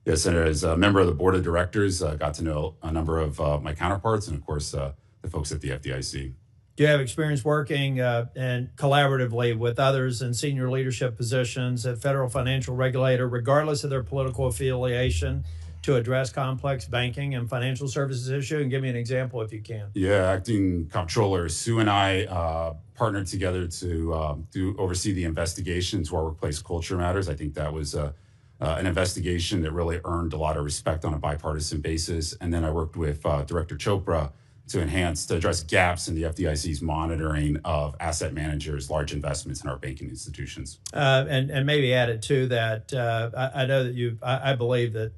Yes, Senator, as a member of the board of directors, got to know a number of my counterparts and, of course, the folks at the FDIC. Do you have experience working and collaboratively with others in senior leadership positions at federal financial regulator, regardless of their political affiliation, to address complex banking and financial services issue? And give me an example if you can. Yeah, acting comptroller Sue and I partnered together to oversee the investigation into our workplace culture matters. I think that was an investigation that really earned a lot of respect on a bipartisan basis. And then I worked with Director Chopra to address gaps in the FDIC's monitoring of asset managers' large investments in our banking institutions. And maybe added to that, I know that I believe that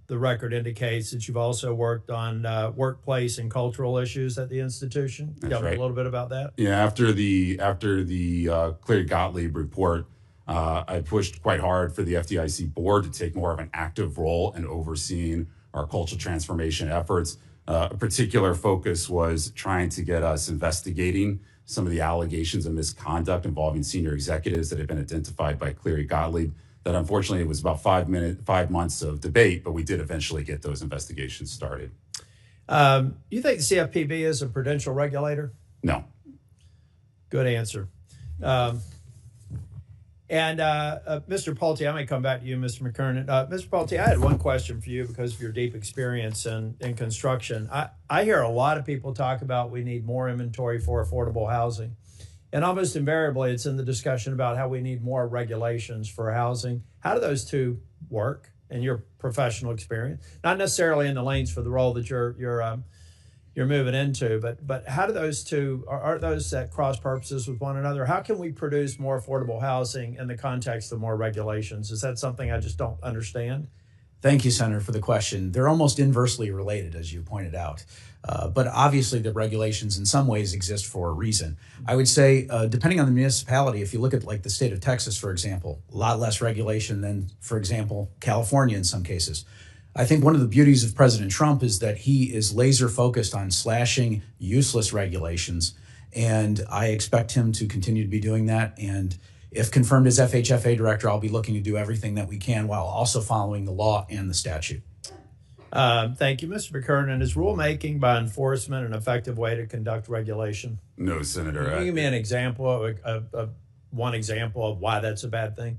the record indicates that you've also worked on workplace and cultural issues at the institution. That's Tell me right. a little bit about that. Yeah, after the Cleary Gottlieb report, I pushed quite hard for the FDIC board to take more of an active role in overseeing our cultural transformation efforts. A particular focus was trying to get us investigating some of the allegations of misconduct involving senior executives that had been identified by Cleary Gottlieb. That unfortunately it was about 5 months of debate, but we did eventually get those investigations started. You think the CFPB is a prudential regulator? No. Good answer. Mr. Pulte, I may come back to you, Mr. McKernan. Mr. Pulte, I had one question for you because of your deep experience in construction. I hear a lot of people talk about we need more inventory for affordable housing. And almost invariably, it's in the discussion about how we need more regulations for housing. How do those two work in your professional experience? Not necessarily in the lanes for the role that you're moving into, but how do those two, are those at cross purposes with one another? How can we produce more affordable housing in the context of more regulations? Is that something I just don't understand? Thank you, Senator, for the question. They're almost inversely related, as you pointed out. But obviously the regulations in some ways exist for a reason. I would say, depending on the municipality, if you look at like the state of Texas, for example, a lot less regulation than, for example, California in some cases. I think one of the beauties of President Trump is that he is laser focused on slashing useless regulations. And I expect him to continue to be doing that. And if confirmed as FHFA director, I'll be looking to do everything that we can while also following the law and the statute. Thank you, Mr. McKernan. Is rulemaking by enforcement an effective way to conduct regulation? No, Senator. Can you give me an example of one example of why that's a bad thing?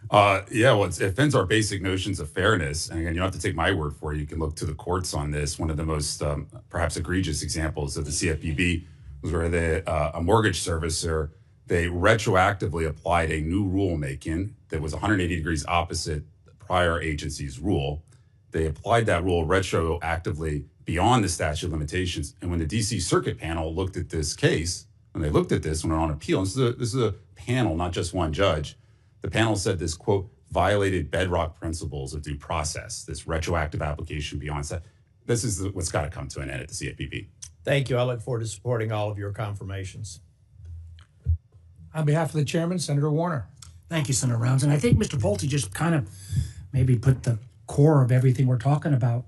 Well, it offends our basic notions of fairness. And again, you don't have to take my word for it. You can look to the courts on this. One of the most perhaps egregious examples of the CFPB was where a mortgage servicer, they retroactively applied a new rulemaking that was 180 degrees opposite the prior agency's rule. They applied that rule retroactively beyond the statute of limitations. And when the DC Circuit panel looked at this case, when they looked at this, when they're on appeal, this is a panel, not just one judge, the panel said this, quote, violated bedrock principles of due process, this retroactive application beyond that. This is what's got to come to an end at the CFPB. Thank you. I look forward to supporting all of your confirmations. On behalf of the chairman, Senator Warner. Thank you, Senator Rounds. And I think Mr. Pulte just kind of maybe put the core of everything we're talking about.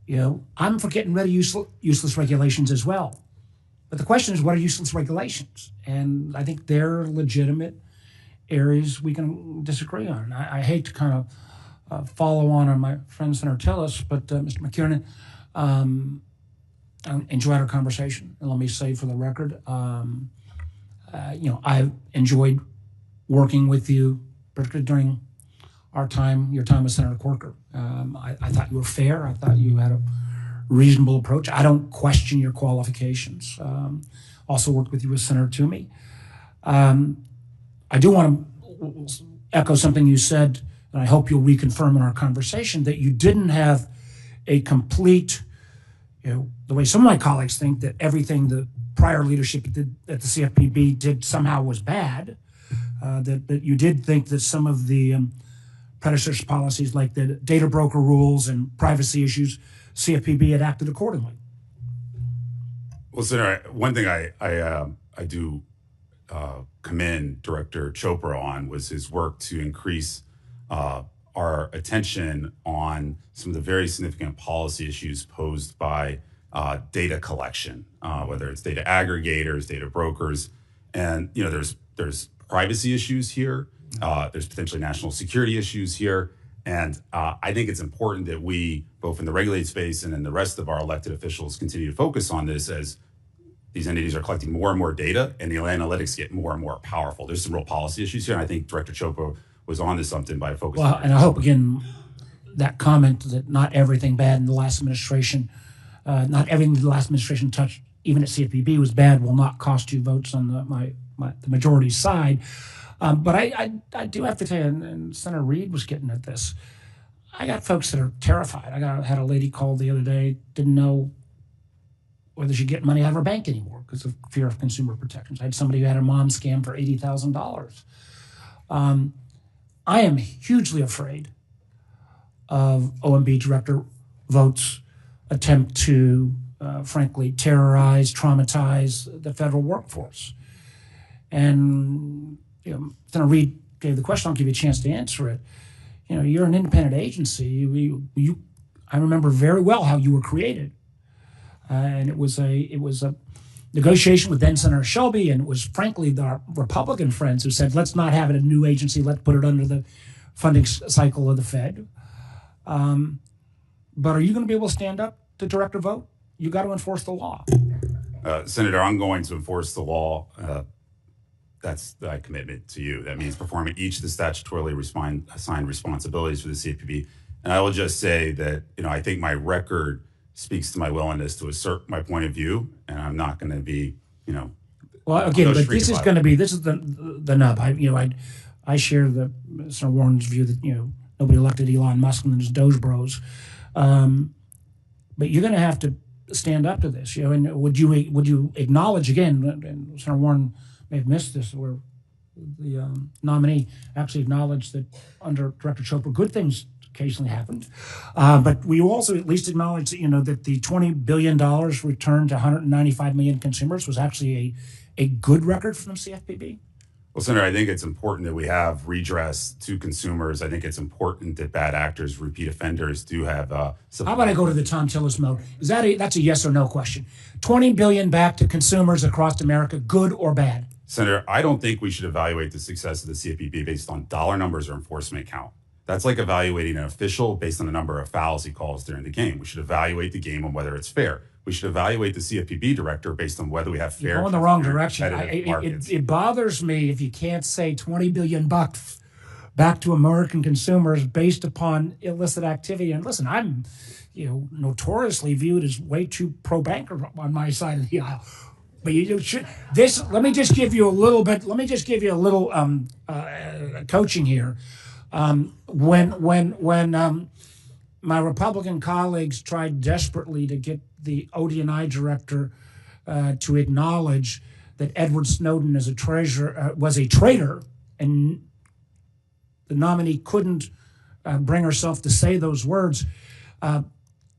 You know, I'm for getting rid of useless regulations as well. But the question is, what are useless regulations? And I think they're legitimate areas we can disagree on. I hate to kind of follow on my friend Senator Tillis, but Mr. McKernan, I enjoyed our conversation. And let me say for the record, I've enjoyed working with you, particularly during your time as Senator Corker. I thought you were fair. I thought you had a reasonable approach. I don't question your qualifications. Also worked with you with Senator Toomey. I do want to echo something you said, and I hope you'll reconfirm in our conversation, that you didn't have a complete, the way some of my colleagues think that everything the prior leadership did at the CFPB did somehow was bad, that you did think that some of the predecessor policies like the data broker rules and privacy issues, CFPB had acted accordingly. Well, Senator, one thing I do commend Director Chopra on was his work to increase our attention on some of the very significant policy issues posed by data collection, whether it's data aggregators, data brokers, and there's privacy issues here. There's potentially national security issues here. And I think it's important that we, both in the regulated space and in the rest of our elected officials, continue to focus on this as these entities are collecting more and more data and the analytics get more and more powerful. There's some real policy issues here. And I think Director Chopra was onto something by focusing Well, and I hope, again, that comment that not everything bad in the last administration, not everything the last administration touched, even at CFPB, was bad, will not cost you votes on the majority side. But I do have to tell you, and Senator Reid was getting at this, I got folks that are terrified. Had a lady call the other day, didn't know whether she'd get money out of her bank anymore because of fear of consumer protections. I had somebody who had a mom scam for $80,000. I am hugely afraid of OMB Director Vogt's attempt to, frankly, terrorize, traumatize the federal workforce. And Senator Reid gave the question. I'll give you a chance to answer it. You're an independent agency. I remember very well how you were created, and it was a negotiation with then Senator Shelby, and it was frankly the Republican friends who said, let's not have it a new agency, let's put it under the funding cycle of the Fed. But are you going to be able to stand up to Director Vogt? You got to enforce the law. Senator, I'm going to enforce the law. That's my commitment to you. That means performing each of the statutorily assigned responsibilities for the CFPB. And I will just say that, I think my record speaks to my willingness to assert my point of view, and I'm not going to be, Well, again, but this is going to be, this is the nub. I share Senator Warren's view that, nobody elected Elon Musk and his Doge bros. But you're going to have to stand up to this, and would you acknowledge, again, and Senator Warren may have missed this, where the nominee actually acknowledged that under Director Chopra, good things occasionally happened. But we also at least acknowledge that, that the $20 billion returned to 195 million consumers was actually a good record from the CFPB. Well, Senator, I think it's important that we have redress to consumers. I think it's important that bad actors, repeat offenders, do have. How about I go to the Tom Tillis mode? That's a yes or no question. $20 billion back to consumers across America, good or bad? Senator, I don't think we should evaluate the success of the CFPB based on dollar numbers or enforcement count. That's like evaluating an official based on the number of fouls he calls during the game. We should evaluate the game on whether it's fair. We should evaluate the CFPB director based on whether we have fair. You're going the wrong direction. Markets. It bothers me if you can't say $20 billion back to American consumers based upon illicit activity. And listen, I'm, notoriously viewed as way too pro-banker on my side of the aisle. But you should. Let me just give you a little bit. Let me just give you a little coaching here. When my Republican colleagues tried desperately to get the ODNI director to acknowledge that Edward Snowden was a traitor, and the nominee couldn't bring herself to say those words.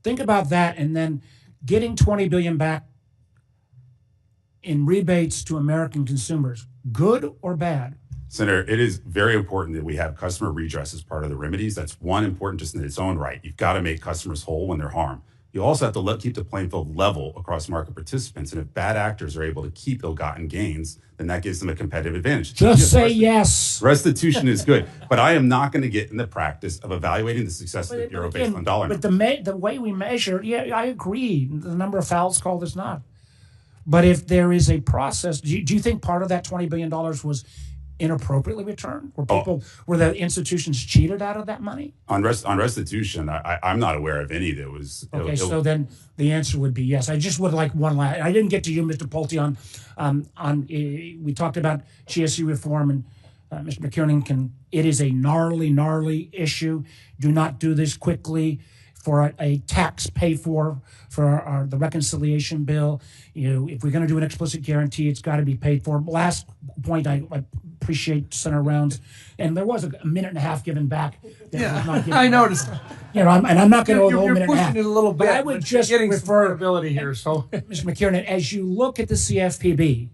Think about that, and then getting $20 billion back in rebates to American consumers, good or bad? Senator, it is very important that we have customer redress as part of the remedies. That's one important just in its own right. You've got to make customers whole when they're harmed. You also have to keep the playing field level across market participants. And if bad actors are able to keep ill-gotten gains, then that gives them a competitive advantage. Just say yes. Restitution is good. But I am not going to get in the practice of evaluating the success of the Bureau based on dollar numbers. But the way we measure, I agree. The number of fouls called is not. But if there is a process, do you think part of that $20 billion was inappropriately returned? Were the institutions cheated out of that money? On restitution, I'm not aware of any that was. Okay, so then the answer would be yes. I just would like one last. I didn't get to you, Mr. Pulte, on we talked about GSE reform, and Mr. McKiernan it is a gnarly issue. Do not do this quickly for a tax pay for the reconciliation bill. If we're going to do an explicit guarantee, it's got to be paid for. Last point, I appreciate Senator Rounds, and there was a minute and a half given back. I noticed. I'm not going to go the whole minute and a half. You're pushing it a little bit. But I would just refer ability here. So, Mr. McKiernan, as you look at the CFPB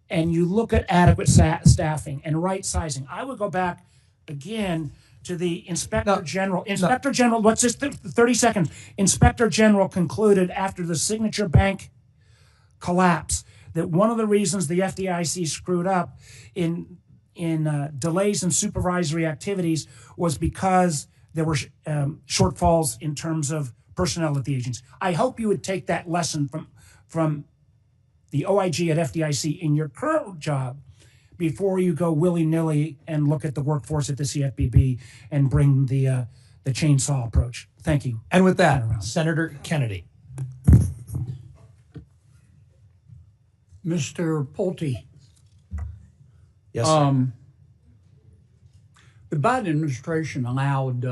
and you look at adequate staffing and right sizing, I would go back again to the Inspector General. Inspector General, what's this? 30 seconds. Inspector General concluded after the Signature Bank collapse that one of the reasons the FDIC screwed up in delays in supervisory activities was because there were shortfalls in terms of personnel at the agency. I hope you would take that lesson from the OIG at FDIC in your current job before you go willy-nilly and look at the workforce at the CFPB and bring the chainsaw approach. Thank you. And with that, Senator Kennedy. Mr. Pulte. Yes, sir. The Biden administration allowed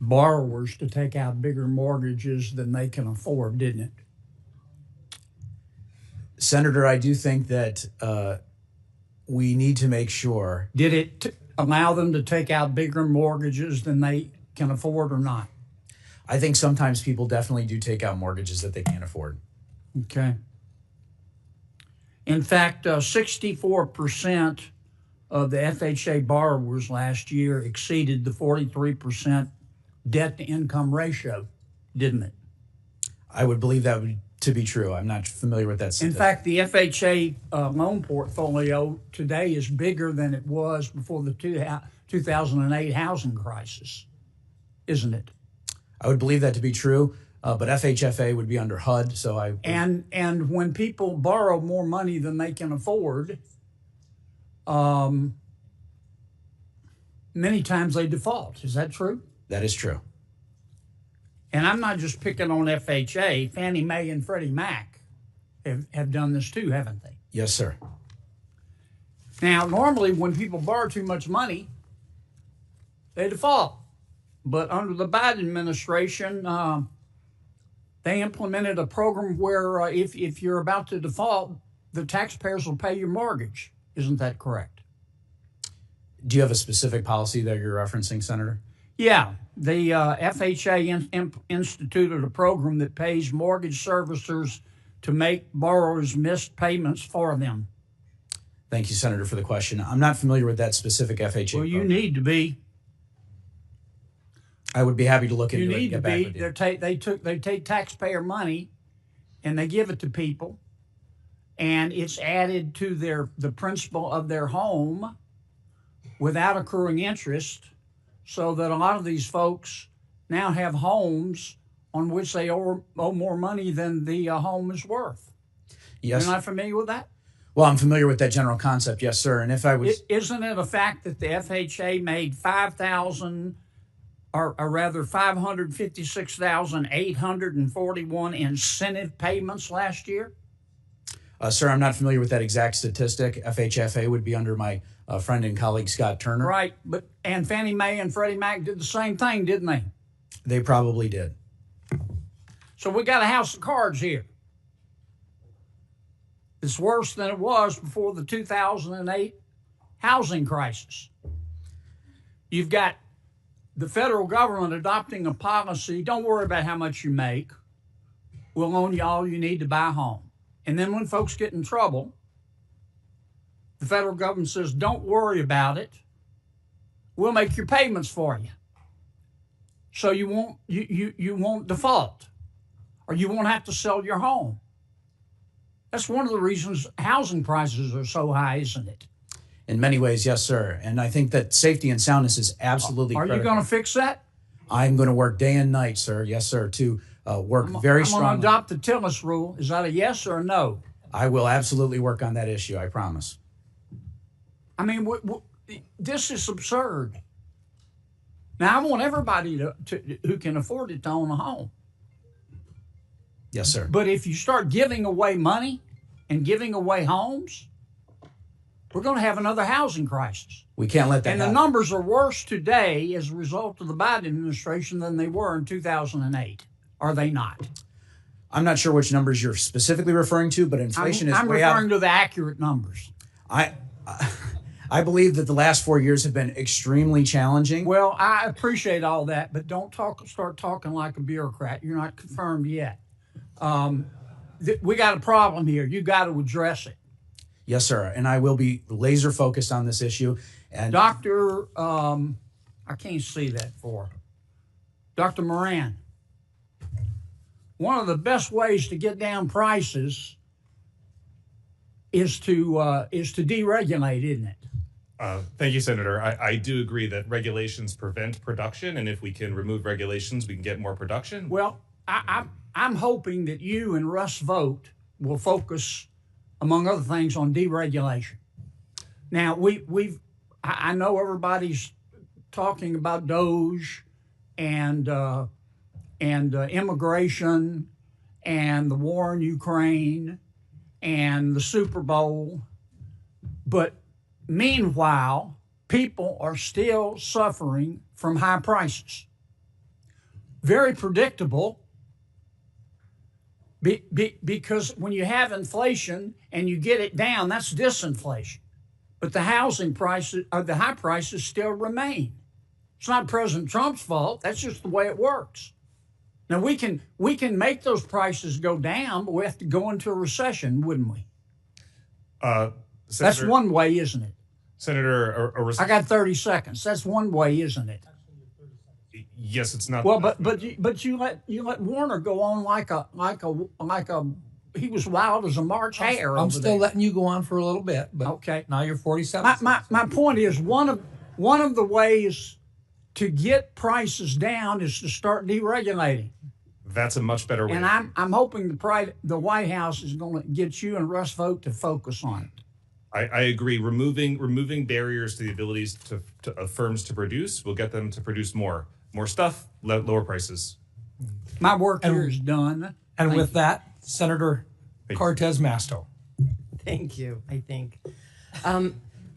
borrowers to take out bigger mortgages than they can afford, didn't it? Senator, I do think that we need to make sure. Did it allow them to take out bigger mortgages than they can afford or not? I think sometimes people definitely do take out mortgages that they can't afford. Okay. In fact, 64% of the FHA borrowers last year exceeded the 43% debt-to-income ratio, didn't it? I would believe that to be true. I'm not familiar with that In statistic. fact, the FHA loan portfolio today is bigger than it was before the 2008 housing crisis, isn't it? I would believe that to be true, but FHFA would be under HUD, so I... And when people borrow more money than they can afford, many times they default. Is that true? That is true. And I'm not just picking on FHA. Fannie Mae and Freddie Mac have done this too, haven't they? Yes, sir. Now, normally when people borrow too much money, they default. But under the Biden administration, they implemented a program where if you're about to default, the taxpayers will pay your mortgage. Isn't that correct? Do you have a specific policy that you're referencing, Senator? Yeah. The FHA instituted a program that pays mortgage servicers to make borrowers miss payments for them. Thank you, Senator, for the question. I'm not familiar with that specific FHA Well, you program. need to be. I would be happy to look into You it and need to get back be. with you. They take taxpayer money, and they give it to people, and it's added to the principal of their home without accruing interest, so that a lot of these folks now have homes on which they owe more money than the home is worth. Yes. You're not familiar with that? Well, I'm familiar with that general concept, yes, sir. And if I was... Isn't it a fact that the FHA made 556,841 incentive payments last year? Sir, I'm not familiar with that exact statistic. FHFA would be under my friend and colleague, Scott Turner. Right, and Fannie Mae and Freddie Mac did the same thing, didn't they? They probably did. So we got a house of cards here. It's worse than it was before the 2008 housing crisis. You've got the federal government adopting a policy, don't worry about how much you make. We'll loan you all you need to buy a home. And then when folks get in trouble, the federal government says, don't worry about it. We'll make your payments for you. So you won't default, or you won't have to sell your home. That's one of the reasons housing prices are so high, isn't it? In many ways, yes, sir. And I think that safety and soundness is absolutely critical. Are you going to fix that? I'm going to work day and night, sir. Yes, sir, to work very strongly. I'm going to adopt the Tillis rule. Is that a yes or a no? I will absolutely work on that issue, I promise. I mean, this is absurd. Now, I want everybody who can afford it to own a home. Yes, sir. But if you start giving away money and giving away homes, we're going to have another housing crisis. We can't let that happen. And the numbers are worse today as a result of the Biden administration than they were in 2008. Are they not? I'm not sure which numbers you're specifically referring to, but inflation is way up. I'm referring to the accurate numbers. I believe that the last 4 years have been extremely challenging. Well, I appreciate all that, but don't start talking like a bureaucrat. You're not confirmed yet. We got a problem here. You got to address it. Yes, sir. And I will be laser focused on this issue. And Dr. I can't see that for Dr. Moran. One of the best ways to get down prices is to deregulate, isn't it? Thank you, Senator. I do agree that regulations prevent production, and if we can remove regulations, we can get more production. Well, I'm hoping that you and Russ Vogt will focus, among other things, on deregulation. Now, I know everybody's talking about DOGE and immigration and the war in Ukraine and the Super Bowl, but meanwhile, people are still suffering from high prices. Very predictable, because when you have inflation and you get it down, that's disinflation. But the housing prices, or the high prices, still remain. It's not President Trump's fault. That's just the way it works. Now, we can make those prices go down, but we have to go into a recession, wouldn't we? That's one way, isn't it? Senator, I got 30 seconds. That's one way, isn't it? Yes, it's not. Well, but you let Warner go on like a he was wild as a March hare. I'm still letting you go on for a little bit, but okay. Now you're 47. My point is one of the ways to get prices down is to start deregulating. That's a much better way. And I'm hoping the White House is going to get you and Russ Vogt to focus on it. I agree. Removing barriers to the abilities of firms to produce will get them to produce more stuff, lower prices. My work here is done. And with that, Senator Cortez Masto. Thank you, I think.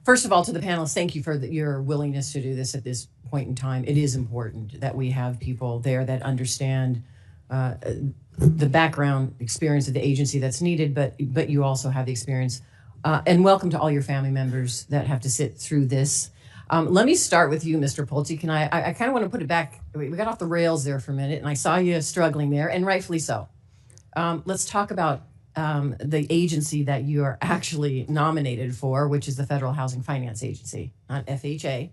First of all, to the panelists, thank you for your willingness to do this at this point in time. It is important that we have people there that understand the background experience of the agency that's needed, but you also have the experience. And welcome to all your family members that have to sit through this. Let me start with you, Mr. Pulte. Can I kind of want to put it back. We got off the rails there for a minute, and I saw you struggling there, and rightfully so. Let's talk about the agency that you are actually nominated for, which is the Federal Housing Finance Agency, not FHA,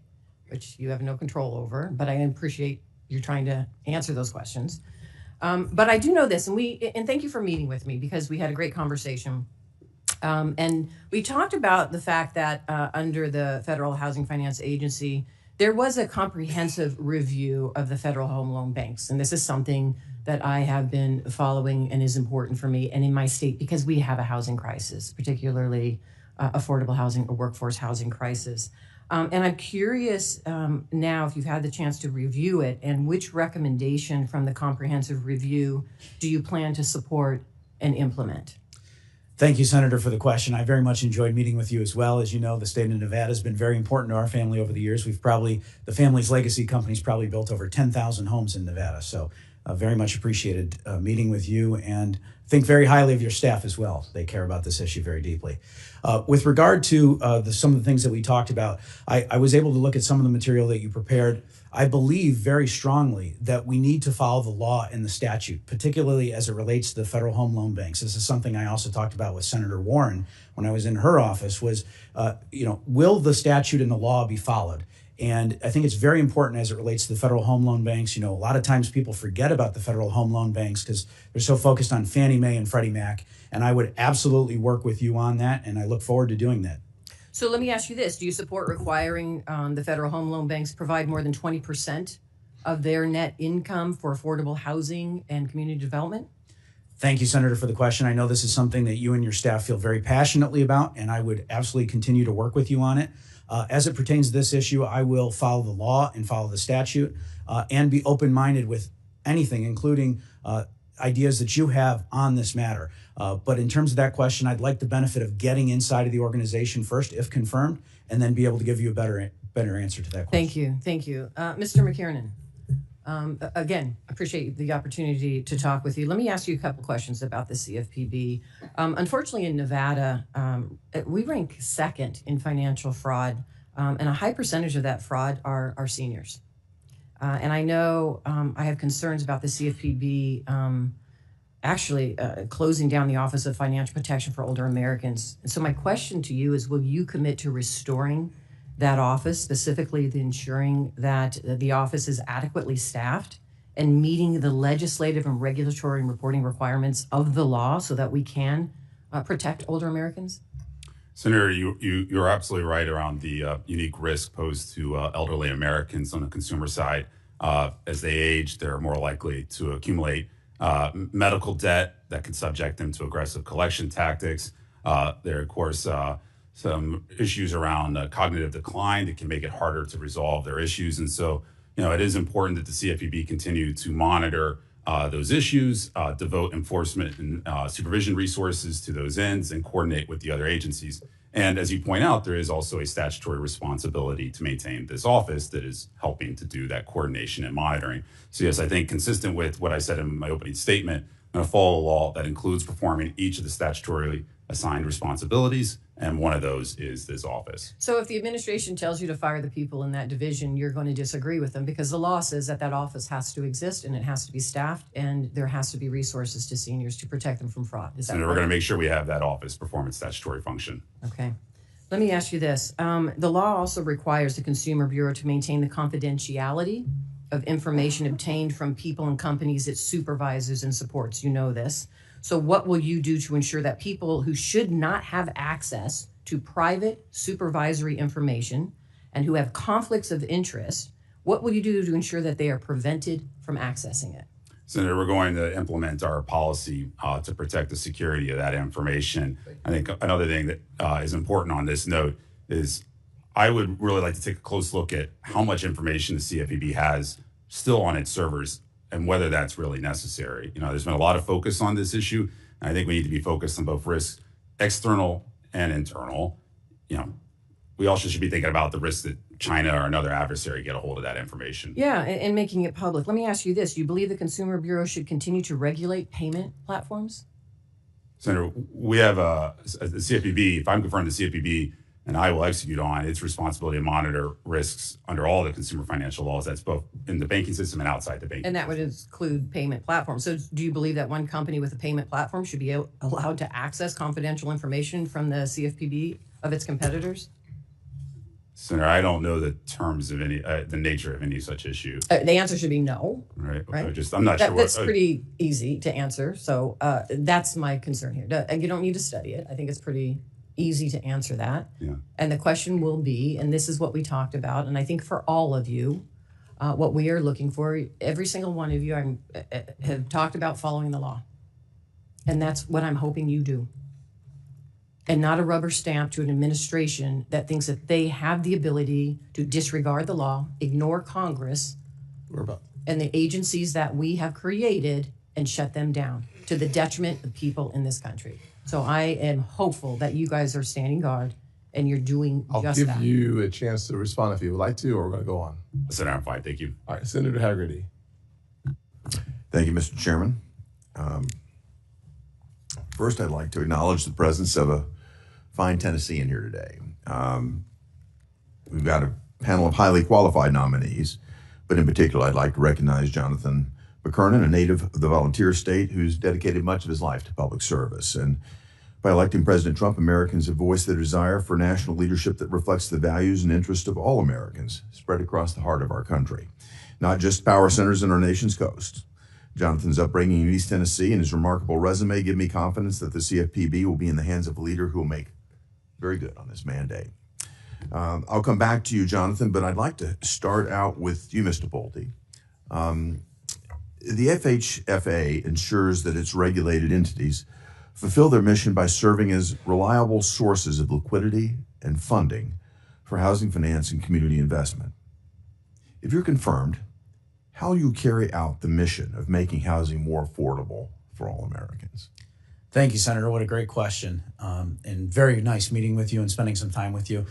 which you have no control over, but I appreciate you trying to answer those questions. But I do know this, and thank you for meeting with me, because we had a great conversation. And we talked about the fact that under the Federal Housing Finance Agency, there was a comprehensive review of the federal home loan banks. And this is something that I have been following and is important for me and in my state, because we have a housing crisis, particularly affordable housing or workforce housing crisis. And I'm curious now if you've had the chance to review it, and which recommendation from the comprehensive review do you plan to support and implement? Thank you, Senator, for the question. I very much enjoyed meeting with you as well. As you know, the state of Nevada has been very important to our family over the years. The family's legacy company's probably built over 10,000 homes in Nevada. So very much appreciated meeting with you, and think very highly of your staff as well. They care about this issue very deeply. With regard to some of the things that we talked about, I was able to look at some of the material that you prepared. I believe very strongly that we need to follow the law and the statute, particularly as it relates to the federal home loan banks. This is something I also talked about with Senator Warren when I was in her office, was, will the statute and the law be followed? And I think it's very important as it relates to the federal home loan banks. A lot of times people forget about the federal home loan banks because they're so focused on Fannie Mae and Freddie Mac. And I would absolutely work with you on that, and I look forward to doing that. So let me ask you this. Do you support requiring the federal home loan banks provide more than 20% of their net income for affordable housing and community development? Thank you, Senator, for the question. I know this is something that you and your staff feel very passionately about, and I would absolutely continue to work with you on it. As it pertains to this issue, I will follow the law and follow the statute, and be open-minded with anything, including ideas that you have on this matter. But in terms of that question, I'd like the benefit of getting inside of the organization first, if confirmed, and then be able to give you a better answer to that question. Thank you. Mr. McKiernan, again, appreciate the opportunity to talk with you. Let me ask you a couple questions about the CFPB. Unfortunately, in Nevada, we rank second in financial fraud, and a high percentage of that fraud are seniors. And I know I have concerns about the CFPB actually closing down the Office of Financial Protection for Older Americans. And so my question to you is, will you commit to restoring that office, specifically the ensuring that the office is adequately staffed and meeting the legislative and regulatory and reporting requirements of the law so that we can protect older Americans? Senator, you're absolutely right around the unique risk posed to elderly Americans on the consumer side. As they age, they're more likely to accumulate medical debt that can subject them to aggressive collection tactics. There are, of course, some issues around cognitive decline that can make it harder to resolve their issues. And so, it is important that the CFPB continue to monitor those issues, devote enforcement and supervision resources to those ends, and coordinate with the other agencies. And as you point out, there is also a statutory responsibility to maintain this office that is helping to do that coordination and monitoring. So yes, I think consistent with what I said in my opening statement, I'm going to follow a law that includes performing each of the statutorily assigned responsibilities, and one of those is this office. So if the administration tells you to fire the people in that division, you're going to disagree with them because the law says that office has to exist and it has to be staffed and there has to be resources to seniors to protect them from fraud. Is that Senator, right? we're going to make sure we have that office perform its statutory function. Okay. Let me ask you this. The law also requires the Consumer Bureau to maintain the confidentiality of information obtained from people and companies it supervises and supports. You know this. So what will you do to ensure that people who should not have access to private supervisory information and who have conflicts of interest, what will you do to ensure that they are prevented from accessing it? Senator, we're going to implement our policy to protect the security of that information. I think another thing that is important on this note is I would really like to take a close look at how much information the CFPB has still on its servers and whether that's really necessary. There's been a lot of focus on this issue, and I think we need to be focused on both risks, external and internal. We also should be thinking about the risk that China or another adversary get a hold of that information. Yeah, and making it public. Let me ask you this. Do you believe the Consumer Bureau should continue to regulate payment platforms? Senator, we have the CFPB, if I'm confirmed, the CFPB and I will execute on its responsibility to monitor risks under all the consumer financial laws. That's both in the banking system and outside the banking. And that would include payment platforms. So do you believe that one company with a payment platform should be allowed to access confidential information from the CFPB of its competitors? Senator, I don't know the terms of any, the nature of any such issue. The answer should be no. Right. Right. I'm not sure. That's pretty easy to answer. So that's my concern here. And you don't need to study it. I think it's pretty easy to answer that. Yeah. And the question will be, and this is what we talked about, and I think for all of you, what we are looking for, every single one of you have talked about following the law. And that's what I'm hoping you do. And not a rubber stamp to an administration that thinks that they have the ability to disregard the law, ignore Congress and the agencies that we have created and shut them down to the detriment of people in this country. So I am hopeful that you guys are standing guard and you're doing just that. I'll give you a chance to respond if you would like to, or we're going to go on. Senator, I'm fine. Thank you. All right, Senator Haggerty. Thank you, Mr. Chairman. First, I'd like to acknowledge the presence of a fine Tennessean here today. We've got a panel of highly qualified nominees, but in particular, I'd like to recognize Jonathan McKernan, a native of the volunteer state who's dedicated much of his life to public service. And by electing President Trump, Americans have voiced their desire for national leadership that reflects the values and interests of all Americans spread across the heart of our country, not just power centers in our nation's coast. Jonathan's upbringing in East Tennessee and his remarkable resume give me confidence that the CFPB will be in the hands of a leader who will make very good on this mandate. I'll come back to you, Jonathan, but I'd like to start out with you, Mr. Pulte. The FHFA ensures that its regulated entities fulfill their mission by serving as reliable sources of liquidity and funding for housing finance and community investment. If you're confirmed, how will you carry out the mission of making housing more affordable for all Americans? Thank you, Senator. What a great question. And very nice meeting with you and spending some time with you.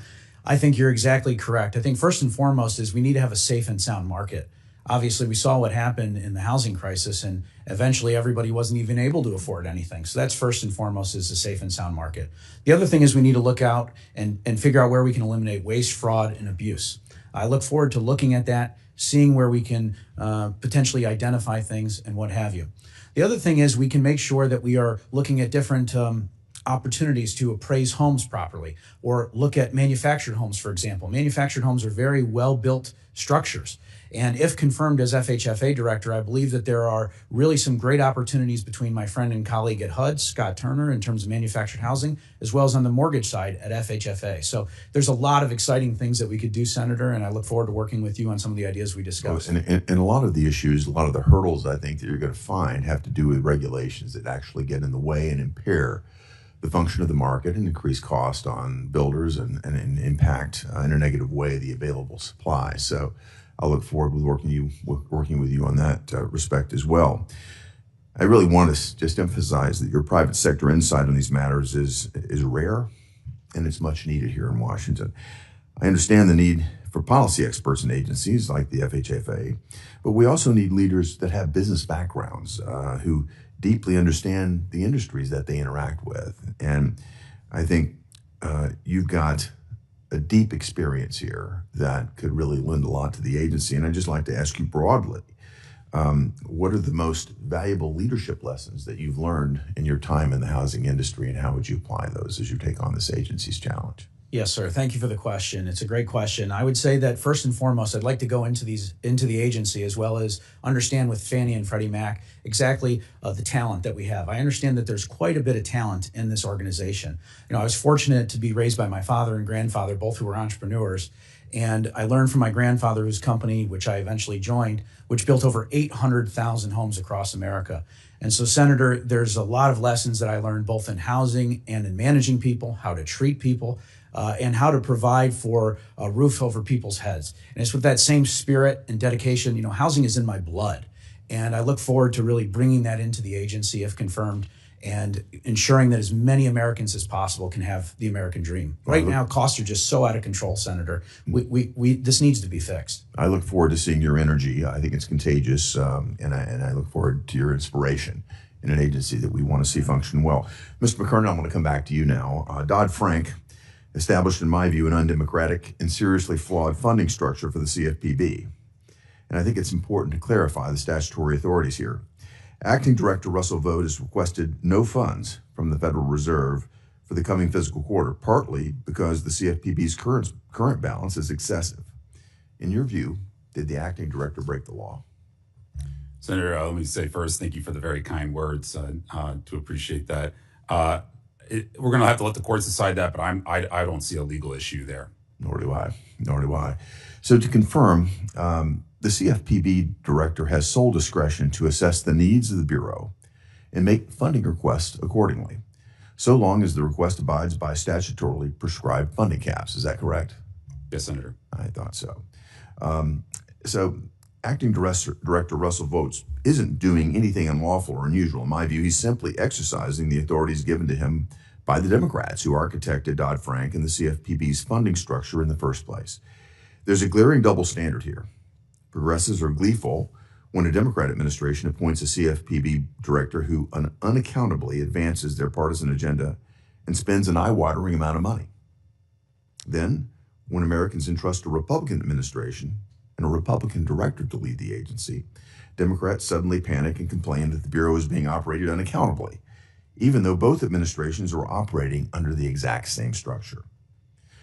I think you're exactly correct. I think first and foremost is we need to have a safe and sound market. Obviously, we saw what happened in the housing crisis, and eventually everybody wasn't even able to afford anything. So that's first and foremost is a safe and sound market. The other thing is we need to look out and figure out where we can eliminate waste, fraud, and abuse. I look forward to looking at that, seeing where we can potentially identify things and what have you. The other thing is we can make sure that we are looking at different opportunities to appraise homes properly or look at manufactured homes, for example. Manufactured homes are very well-built structures. And if confirmed as FHFA director, I believe that there are really some great opportunities between my friend and colleague at HUD, Scott Turner, in terms of manufactured housing, as well as on the mortgage side at FHFA. So there's a lot of exciting things that we could do, Senator, and I look forward to working with you on some of the ideas we discussed. And a lot of the issues, a lot of the hurdles I think that you're going to find have to do with regulations that actually get in the way and impair the function of the market and increase cost on builders and impact in a negative way the available supply. So I look forward with working with you on that respect as well. I really want to just emphasize that your private sector insight on these matters is rare, and it's much needed here in Washington. I understand the need for policy experts in agencies like the FHFA, but we also need leaders that have business backgrounds who deeply understand the industries that they interact with. And I think you've got a deep experience here that could really lend a lot to the agency. And I'd just like to ask you broadly, what are the most valuable leadership lessons that you've learned in your time in the housing industry, and how would you apply those as you take on this agency's challenge? Yes, sir. Thank you for the question. It's a great question. I would say that first and foremost, I'd like to go into the agency as well as understand with Fannie and Freddie Mac exactly the talent that we have. I understand that there's quite a bit of talent in this organization. I was fortunate to be raised by my father and grandfather, both who were entrepreneurs. And I learned from my grandfather, whose company, which I eventually joined, which built over 800,000 homes across America. And so, Senator, there's a lot of lessons that I learned both in housing and in managing people, how to treat people, and how to provide for a roof over people's heads. And it's with that same spirit and dedication. Housing is in my blood. And I look forward to really bringing that into the agency if confirmed and ensuring that as many Americans as possible can have the American dream. Right now, costs are just so out of control, Senator. This needs to be fixed. I look forward to seeing your energy. I think it's contagious, and I look forward to your inspiration in an agency that we want to see function well. Mr. McKernan, I'm going to come back to you now. Dodd-Frank established, in my view, an undemocratic and seriously flawed funding structure for the CFPB. And I think it's important to clarify the statutory authorities here. Acting Director Russell Vought has requested no funds from the Federal Reserve for the coming fiscal quarter, partly because the CFPB's current balance is excessive. In your view, did the Acting Director break the law? Senator, let me say first, thank you for the very kind words. To appreciate that. We're going to have to let the courts decide that, but I don't see a legal issue there. Nor do I. So to confirm, the CFPB director has sole discretion to assess the needs of the Bureau and make funding requests accordingly, so long as the request abides by statutorily prescribed funding caps. Is that correct? Yes, Senator. I thought so. So Acting Director Russell Vought isn't doing anything unlawful or unusual. In my view, he's simply exercising the authorities given to him by the Democrats who architected Dodd-Frank and the CFPB's funding structure in the first place. There's a glaring double standard here. Progressives are gleeful when a Democrat administration appoints a CFPB director who unaccountably advances their partisan agenda and spends an eye-watering amount of money. Then, when Americans entrust a Republican administration and a Republican director to lead the agency, Democrats suddenly panic and complain that the Bureau is being operated unaccountably, even though both administrations are operating under the exact same structure.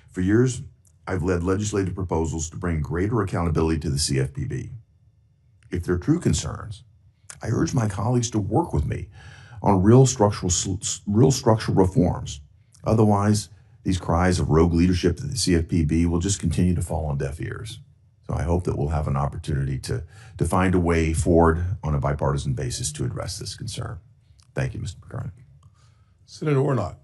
For years, I've led legislative proposals to bring greater accountability to the CFPB. If they're true concerns, I urge my colleagues to work with me on real structural reforms. Otherwise, these cries of rogue leadership at the CFPB will just continue to fall on deaf ears. So I hope that we'll have an opportunity to find a way forward on a bipartisan basis to address this concern. Thank you, Mr. McKernan. Senator Warnock.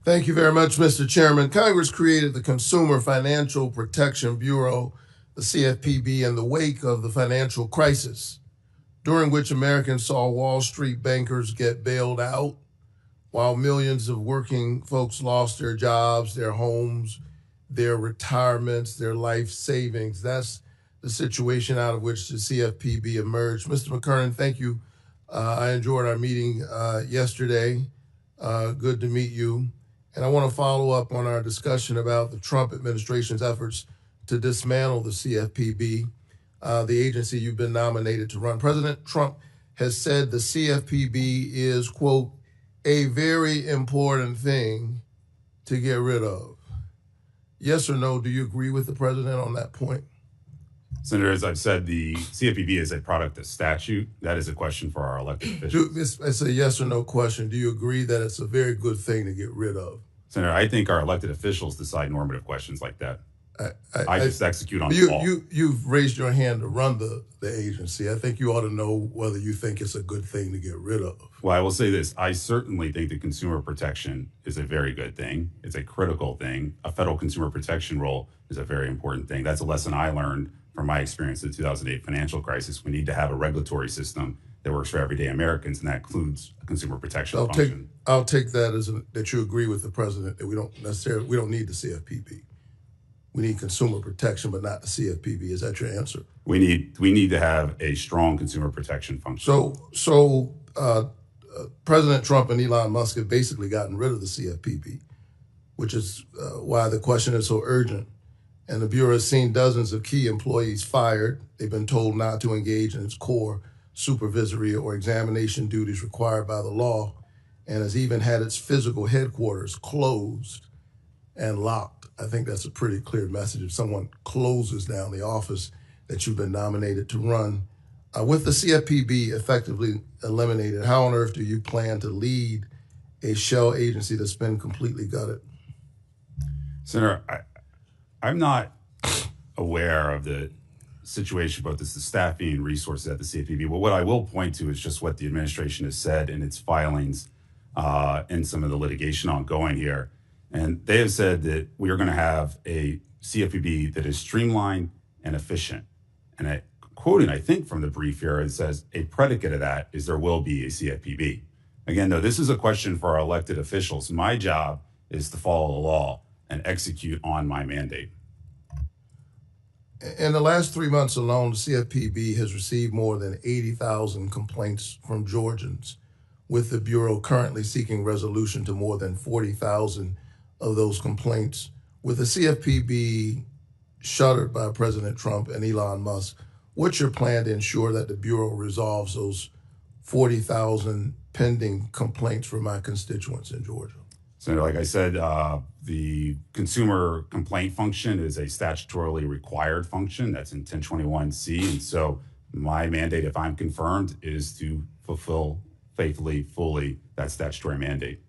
Thank you very much, Mr. Chairman. Congress created the Consumer Financial Protection Bureau, the CFPB, in the wake of the financial crisis, during which Americans saw Wall Street bankers get bailed out, while millions of working folks lost their jobs, their homes, their retirements, their life savings. That's the situation out of which the CFPB emerged. Mr. McKernan, thank you. I enjoyed our meeting yesterday. Good to meet you. And I want to follow up on our discussion about the Trump administration's efforts to dismantle the CFPB, the agency you've been nominated to run. President Trump has said the CFPB is, quote, a very important thing to get rid of. Yes or no, do you agree with the president on that point? Senator, as I've said, the CFPB is a product of statute. That is a question for our elected officials. It's a yes or no question. Do you agree that it's a very good thing to get rid of? Senator, I think our elected officials decide normative questions like that. I just execute on the law. You've raised your hand to run the agency. I think you ought to know whether you think it's a good thing to get rid of. Well, I will say this. I certainly think that consumer protection is a very good thing. It's a critical thing. A federal consumer protection role is a very important thing. That's a lesson I learned from my experience in the 2008 financial crisis. We need to have a regulatory system that works for everyday Americans, and that includes a consumer protection function. I'll take that as that you agree with the president that we don't need the CFPB. We need consumer protection, but not the CFPB. Is that your answer? We need to have a strong consumer protection function. So President Trump and Elon Musk have basically gotten rid of the CFPB, which is why the question is so urgent. And the Bureau has seen dozens of key employees fired. They've been told not to engage in its core supervisory or examination duties required by the law, and has even had its physical headquarters closed and locked. I think that's a pretty clear message. If someone closes down the office that you've been nominated to run, with the CFPB effectively eliminated, how on earth do you plan to lead a shell agency that's been completely gutted? Senator, I'm not aware of the situation about the staffing and resources at the CFPB. But what I will point to is just what the administration has said in its filings and some of the litigation ongoing here. And they have said that we are going to have a CFPB that is streamlined and efficient. And quoting, I think, from the brief here, it says a predicate of that is there will be a CFPB. Again, though, this is a question for our elected officials. My job is to follow the law and execute on my mandate. In the last 3 months alone, the CFPB has received more than 80,000 complaints from Georgians, with the Bureau currently seeking resolution to more than 40,000 of those complaints. With the CFPB shuttered by President Trump and Elon Musk, what's your plan to ensure that the Bureau resolves those 40,000 pending complaints from my constituents in Georgia? Senator, like I said, the consumer complaint function is a statutorily required function. That's in 1021C. And so my mandate, if I'm confirmed, is to fulfill faithfully, fully that statutory mandate.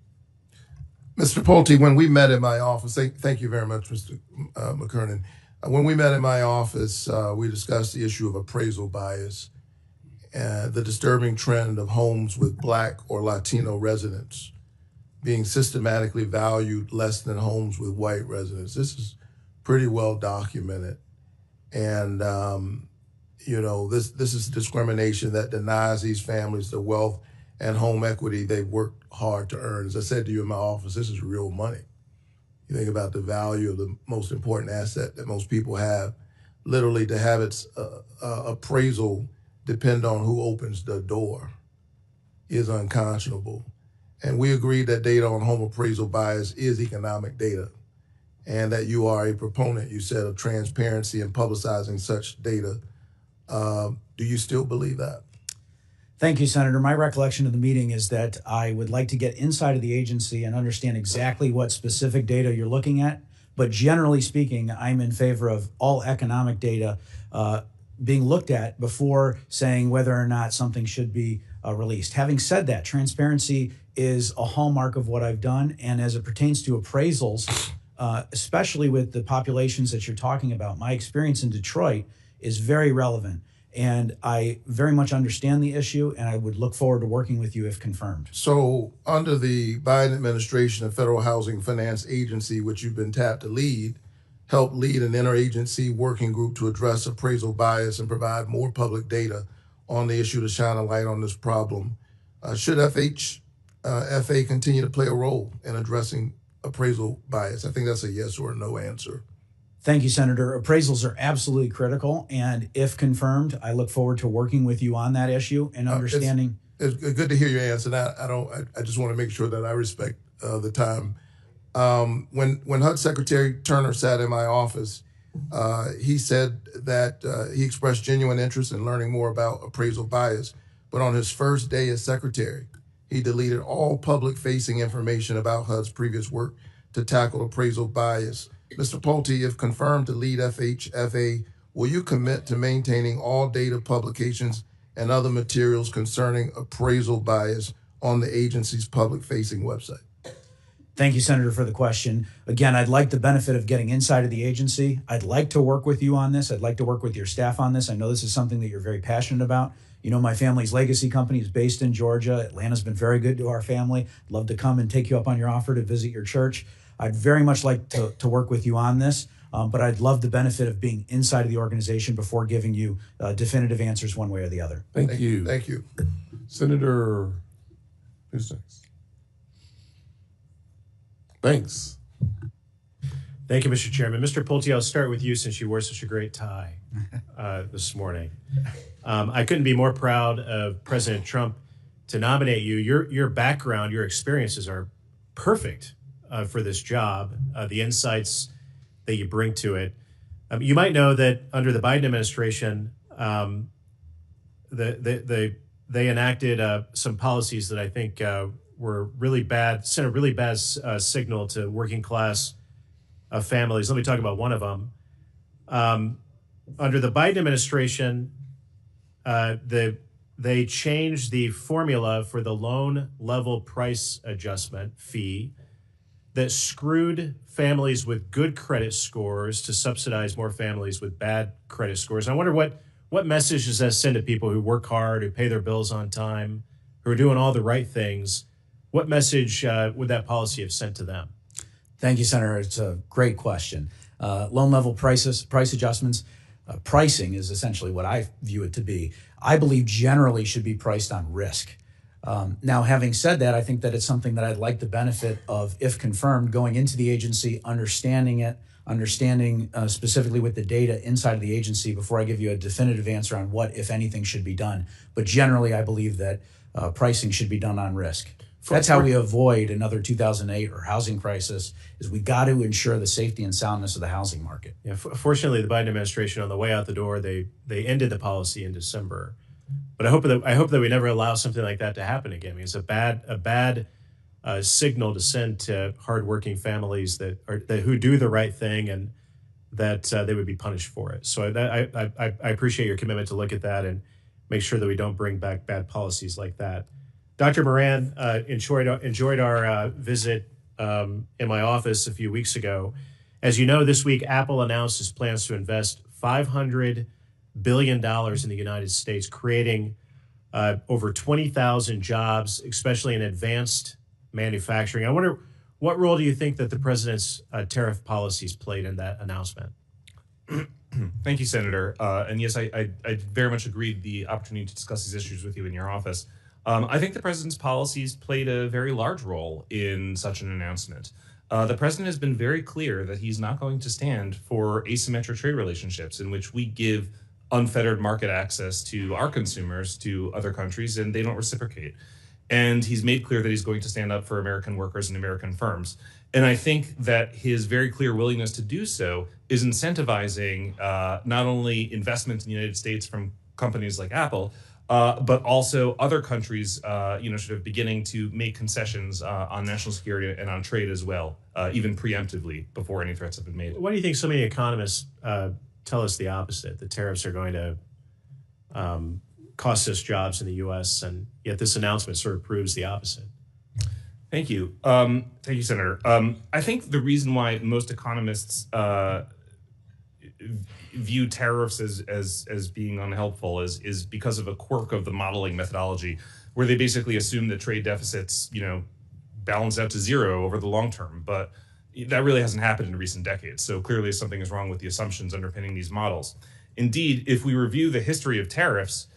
Mr. Pulte, when we met in my office, thank you very much, Mr. McKernan. When we met in my office, we discussed the issue of appraisal bias and the disturbing trend of homes with Black or Latino residents being systematically valued less than homes with white residents. This is pretty well documented. And, this is discrimination that denies these families the wealth and home equity they've worked hard to earn. As I said to you in my office, this is real money. You think about the value of the most important asset that most people have, literally to have its appraisal depend on who opens the door is unconscionable. And we agreed that data on home appraisal bias is economic data, and that you are a proponent, you said, of transparency and publicizing such data. Do you still believe that? Thank you, Senator. My recollection of the meeting is that I would like to get inside of the agency and understand exactly what specific data you're looking at. But generally speaking, I'm in favor of all economic data being looked at before saying whether or not something should be released. Having said that, transparency is a hallmark of what I've done. And as it pertains to appraisals, especially with the populations that you're talking about, my experience in Detroit is very relevant. And I very much understand the issue, and I would look forward to working with you if confirmed. So under the Biden administration, the Federal Housing Finance Agency, which you've been tapped to lead, helped lead an interagency working group to address appraisal bias and provide more public data on the issue to shine a light on this problem. Should FHFA continue to play a role in addressing appraisal bias? I think that's a yes or a no answer. Thank you, Senator. Appraisals are absolutely critical, and if confirmed, I look forward to working with you on that issue and understanding. It's good to hear your answer. I just want to make sure that I respect the time. When HUD Secretary Turner sat in my office, he said that he expressed genuine interest in learning more about appraisal bias, but on his first day as secretary, he deleted all public-facing information about HUD's previous work to tackle appraisal bias. Mr. Pulte, if confirmed to lead FHFA, will you commit to maintaining all data, publications, and other materials concerning appraisal bias on the agency's public-facing website? Thank you, Senator, for the question. Again, I'd like the benefit of getting inside of the agency. I'd like to work with you on this. I'd like to work with your staff on this. I know this is something that you're very passionate about. You know, my family's legacy company is based in Georgia. Atlanta's been very good to our family. I'd love to come and take you up on your offer to visit your church. I'd very much like to work with you on this, but I'd love the benefit of being inside of the organization before giving you definitive answers one way or the other. Thank you. Thank you. Senator, who's next? Thanks. Thank you, Mr. Chairman. Mr. Pulte, I'll start with you since you wore such a great tie this morning. I couldn't be more proud of President Trump to nominate you. Your background, your experiences are perfect for this job, the insights that you bring to it. You might know that under the Biden administration, they enacted some policies that I think were really bad, sent a really bad signal to working class families. Let me talk about one of them. Under the Biden administration, they changed the formula for the loan level price adjustment fee that screwed families with good credit scores to subsidize more families with bad credit scores. And I wonder what message does that send to people who work hard, who pay their bills on time, who are doing all the right things? What message would that policy have sent to them? Thank you, Senator. It's a great question. Loan level price adjustments, pricing is essentially what I view it to be. I believe generally should be priced on risk. Now, having said that, I think that it's something that I'd like the benefit of, if confirmed, going into the agency, understanding it, understanding specifically with the data inside of the agency before I give you a definitive answer on what, if anything, should be done. But generally, I believe that pricing should be done on risk. That's how we avoid another 2008 or housing crisis, is we got to ensure the safety and soundness of the housing market. Yeah, fortunately, the Biden administration, on the way out the door, they ended the policy in December. But I hope that we never allow something like that to happen again. I mean, it's a bad signal to send to hardworking families who do the right thing, and that they would be punished for it. So I appreciate your commitment to look at that and make sure that we don't bring back bad policies like that. Dr. Moran enjoyed our visit in my office a few weeks ago. As you know, this week Apple announced its plans to invest $500 billion in the United States, creating over 20,000 jobs, especially in advanced manufacturing. I wonder, what role do you think that the president's tariff policies played in that announcement? Thank you, Senator. And yes, I very much agreed the opportunity to discuss these issues with you in your office. I think the president's policies played a very large role in such an announcement. The president has been very clear that he's not going to stand for asymmetric trade relationships in which we give unfettered market access to our consumers to other countries and they don't reciprocate. And he's made clear that he's going to stand up for American workers and American firms. And I think that his very clear willingness to do so is incentivizing not only investment in the United States from companies like Apple, but also other countries, sort of beginning to make concessions on national security and on trade as well, even preemptively before any threats have been made. Why do you think so many economists tell us the opposite, that tariffs are going to cost us jobs in the U.S., and yet this announcement sort of proves the opposite? Thank you. Thank you, Senator. I think the reason why most economists view tariffs as being unhelpful is because of a quirk of the modeling methodology, where they basically assume that trade deficits, balance out to zero over the long term. But that really hasn't happened in recent decades. So clearly something is wrong with the assumptions underpinning these models. Indeed, if we review the history of tariffs,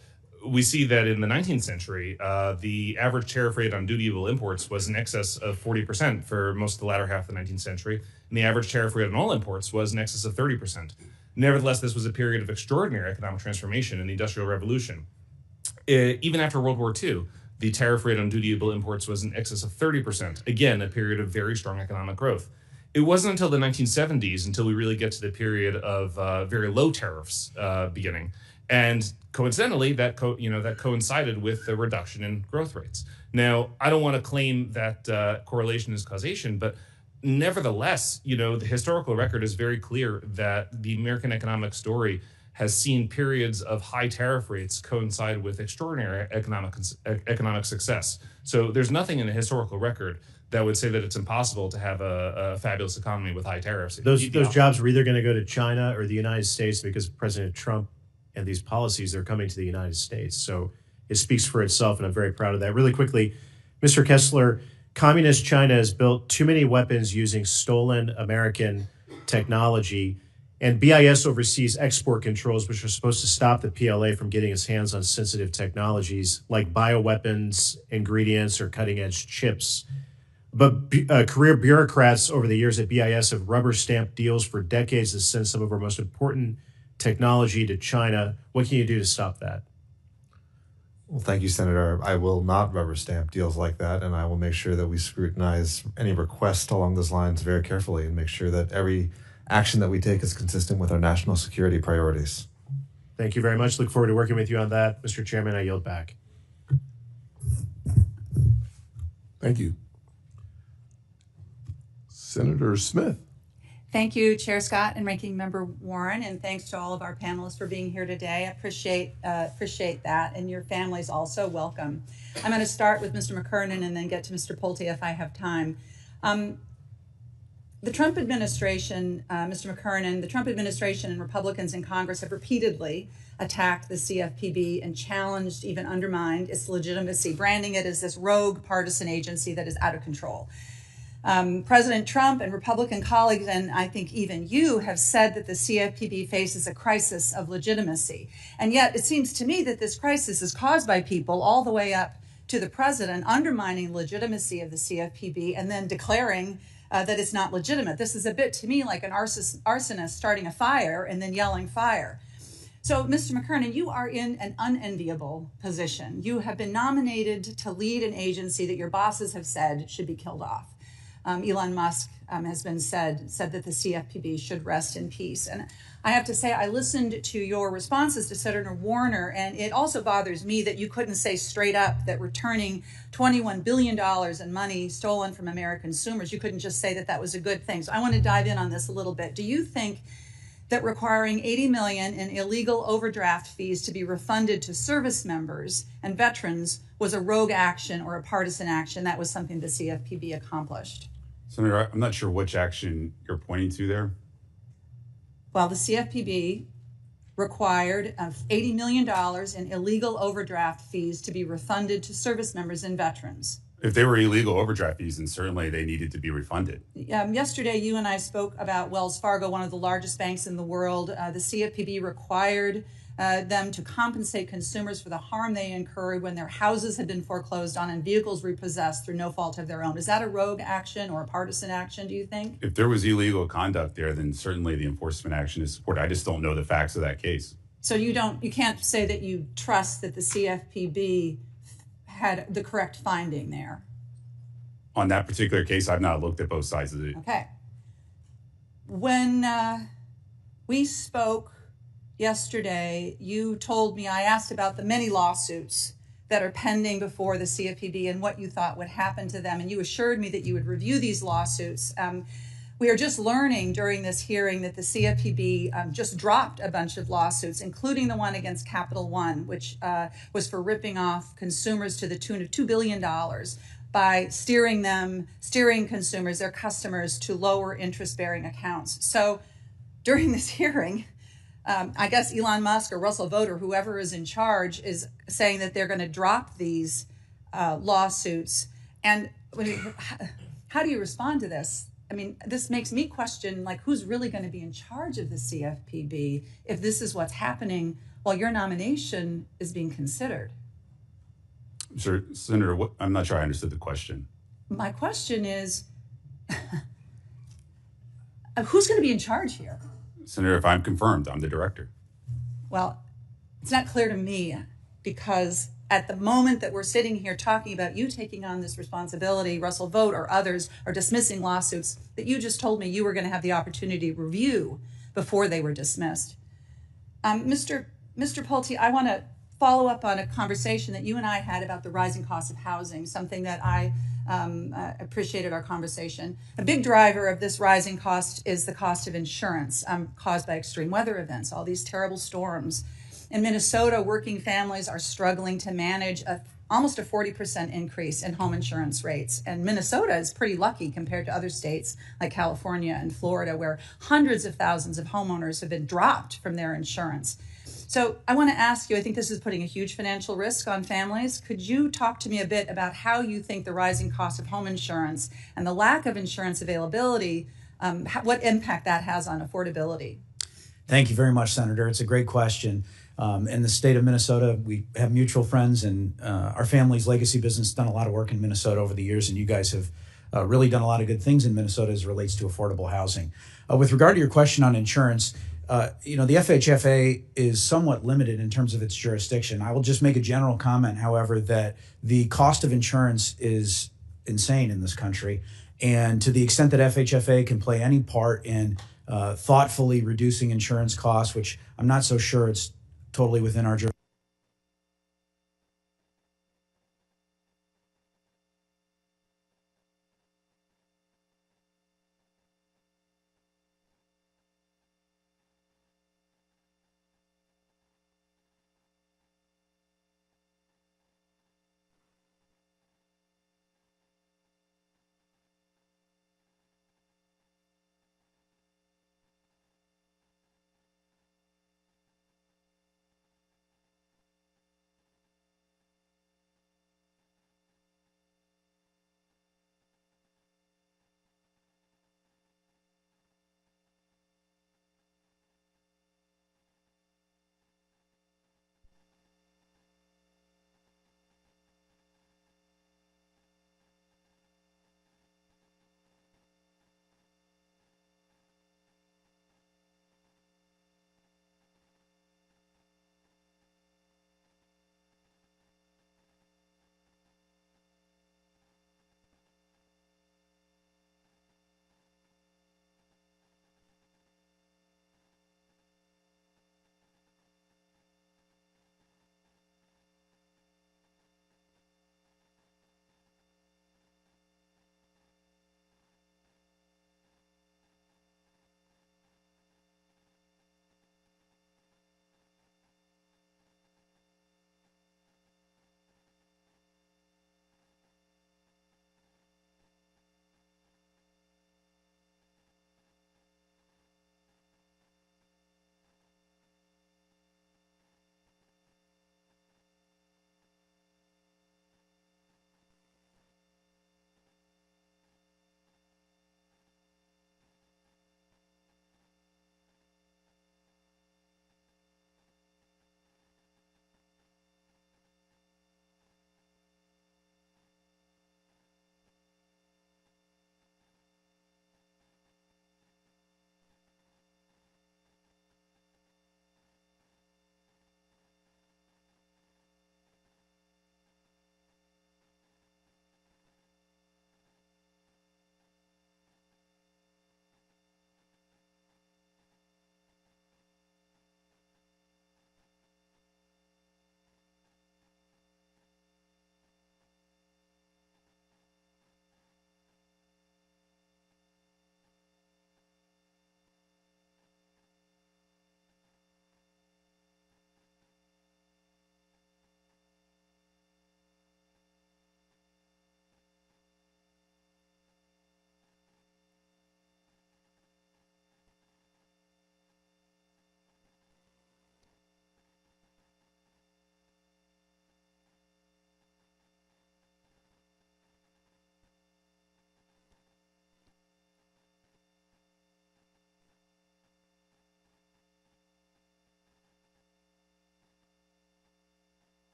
we see that in the 19th century, the average tariff rate on duty-able imports was in excess of 40% for most of the latter half of the 19th century, and the average tariff rate on all imports was in excess of 30%. Nevertheless, this was a period of extraordinary economic transformation in the Industrial Revolution. Even after World War II, the tariff rate on duty-able imports was in excess of 30%, again, a period of very strong economic growth. It wasn't until the 1970s until we really get to the period of very low tariffs beginning. And coincidentally, that coincided with the reduction in growth rates. Now, I don't want to claim that correlation is causation, but nevertheless, the historical record is very clear that the American economic story has seen periods of high tariff rates coincide with extraordinary economic success. So there's nothing in the historical record that would say that it's impossible to have a fabulous economy with high tariffs. Those jobs were either going to go to China or the United States because President Trump and these policies are coming to the United States. So it speaks for itself, and I'm very proud of that. Really quickly, Mr. Kessler, Communist China has built too many weapons using stolen American technology, and BIS oversees export controls, which are supposed to stop the PLA from getting its hands on sensitive technologies like bioweapons, ingredients, or cutting-edge chips. But career bureaucrats over the years at BIS have rubber-stamped deals for decades to send some of our most important technology to China. What can you do to stop that? Well, thank you, Senator. I will not rubber stamp deals like that, and I will make sure that we scrutinize any request along those lines very carefully and make sure that every action that we take is consistent with our national security priorities. Thank you very much. Look forward to working with you on that. Mr. Chairman, I yield back. Thank you. Senator Smith. Thank you, Chair Scott and Ranking Member Warren, and thanks to all of our panelists for being here today. I appreciate that, and your families also welcome. I'm going to start with Mr. McKernan and then get to Mr. Pulte if I have time. The Trump administration, Mr. McKernan, the Trump administration and Republicans in Congress have repeatedly attacked the CFPB and challenged, even undermined its legitimacy, branding it as this rogue partisan agency that is out of control. President Trump and Republican colleagues, and I think even you, have said that the CFPB faces a crisis of legitimacy. And yet it seems to me that this crisis is caused by people all the way up to the president undermining legitimacy of the CFPB and then declaring that it's not legitimate. This is a bit to me like an arsonist starting a fire and then yelling fire. So, Mr. McKernan, you are in an unenviable position. You have been nominated to lead an agency that your bosses have said should be killed off. Elon Musk has been said that the CFPB should rest in peace. And I have to say, I listened to your responses to Senator Warner, and it also bothers me that you couldn't say straight up that returning $21 billion in money stolen from American consumers, you couldn't just say that that was a good thing. So I want to dive in on this a little bit. Do you think that requiring $80 million in illegal overdraft fees to be refunded to service members and veterans was a rogue action or a partisan action? That was something the CFPB accomplished. Senator, I'm not sure which action you're pointing to there. Well, the CFPB required $80 million in illegal overdraft fees to be refunded to service members and veterans. If they were illegal overdraft fees, then certainly they needed to be refunded. Yesterday, you and I spoke about Wells Fargo, one of the largest banks in the world. The CFPB required them to compensate consumers for the harm they incurred when their houses had been foreclosed on and vehicles repossessed through no fault of their own. Is that a rogue action or a partisan action, do you think? If there was illegal conduct there, then certainly the enforcement action is supported. I just don't know the facts of that case. So you can't say that you trust that the CFPB had the correct finding there? On that particular case, I've not looked at both sides of it. Okay. When we spoke yesterday, you told me, I asked about the many lawsuits that are pending before the CFPB and what you thought would happen to them. And you assured me that you would review these lawsuits. We are just learning during this hearing that the CFPB just dropped a bunch of lawsuits, including the one against Capital One, which was for ripping off consumers to the tune of $2 billion by steering consumers, their customers, to lower interest-bearing accounts. So during this hearing, I guess Elon Musk or Russell Vought or whoever is in charge is saying that they're going to drop these lawsuits. And how do you respond to this? I mean, this makes me question, like, who's really going to be in charge of the CFPB if this is what's happening while your nomination is being considered? Sir, Senator, I'm not sure I understood the question. My question is, who's going to be in charge here? Senator, if I'm confirmed, I'm the director. Well, it's not clear to me because at the moment that we're sitting here talking about you taking on this responsibility, Russell Vought or others are dismissing lawsuits that you just told me you were going to have the opportunity to review before they were dismissed. Mr. Mr. Pulte, I want to follow up on a conversation that you and I had about the rising cost of housing, something that I appreciated our conversation. A big driver of this rising cost is the cost of insurance caused by extreme weather events, all these terrible storms. In Minnesota, working families are struggling to manage almost a 40% increase in home insurance rates. And Minnesota is pretty lucky compared to other states like California and Florida, where hundreds of thousands of homeowners have been dropped from their insurance. So I want to ask you, I think this is putting a huge financial risk on families. Could you talk to me a bit about how you think the rising cost of home insurance and the lack of insurance availability, what impact that has on affordability? Thank you very much, Senator. It's a great question. In the state of Minnesota, we have mutual friends, and our family's legacy business has done a lot of work in Minnesota over the years, and you guys have really done a lot of good things in Minnesota as it relates to affordable housing. With regard to your question on insurance, the FHFA is somewhat limited in terms of its jurisdiction. I will just make a general comment, however, that the cost of insurance is insane in this country. And to the extent that FHFA can play any part in thoughtfully reducing insurance costs, which I'm not so sure it's totally within our jurisdiction,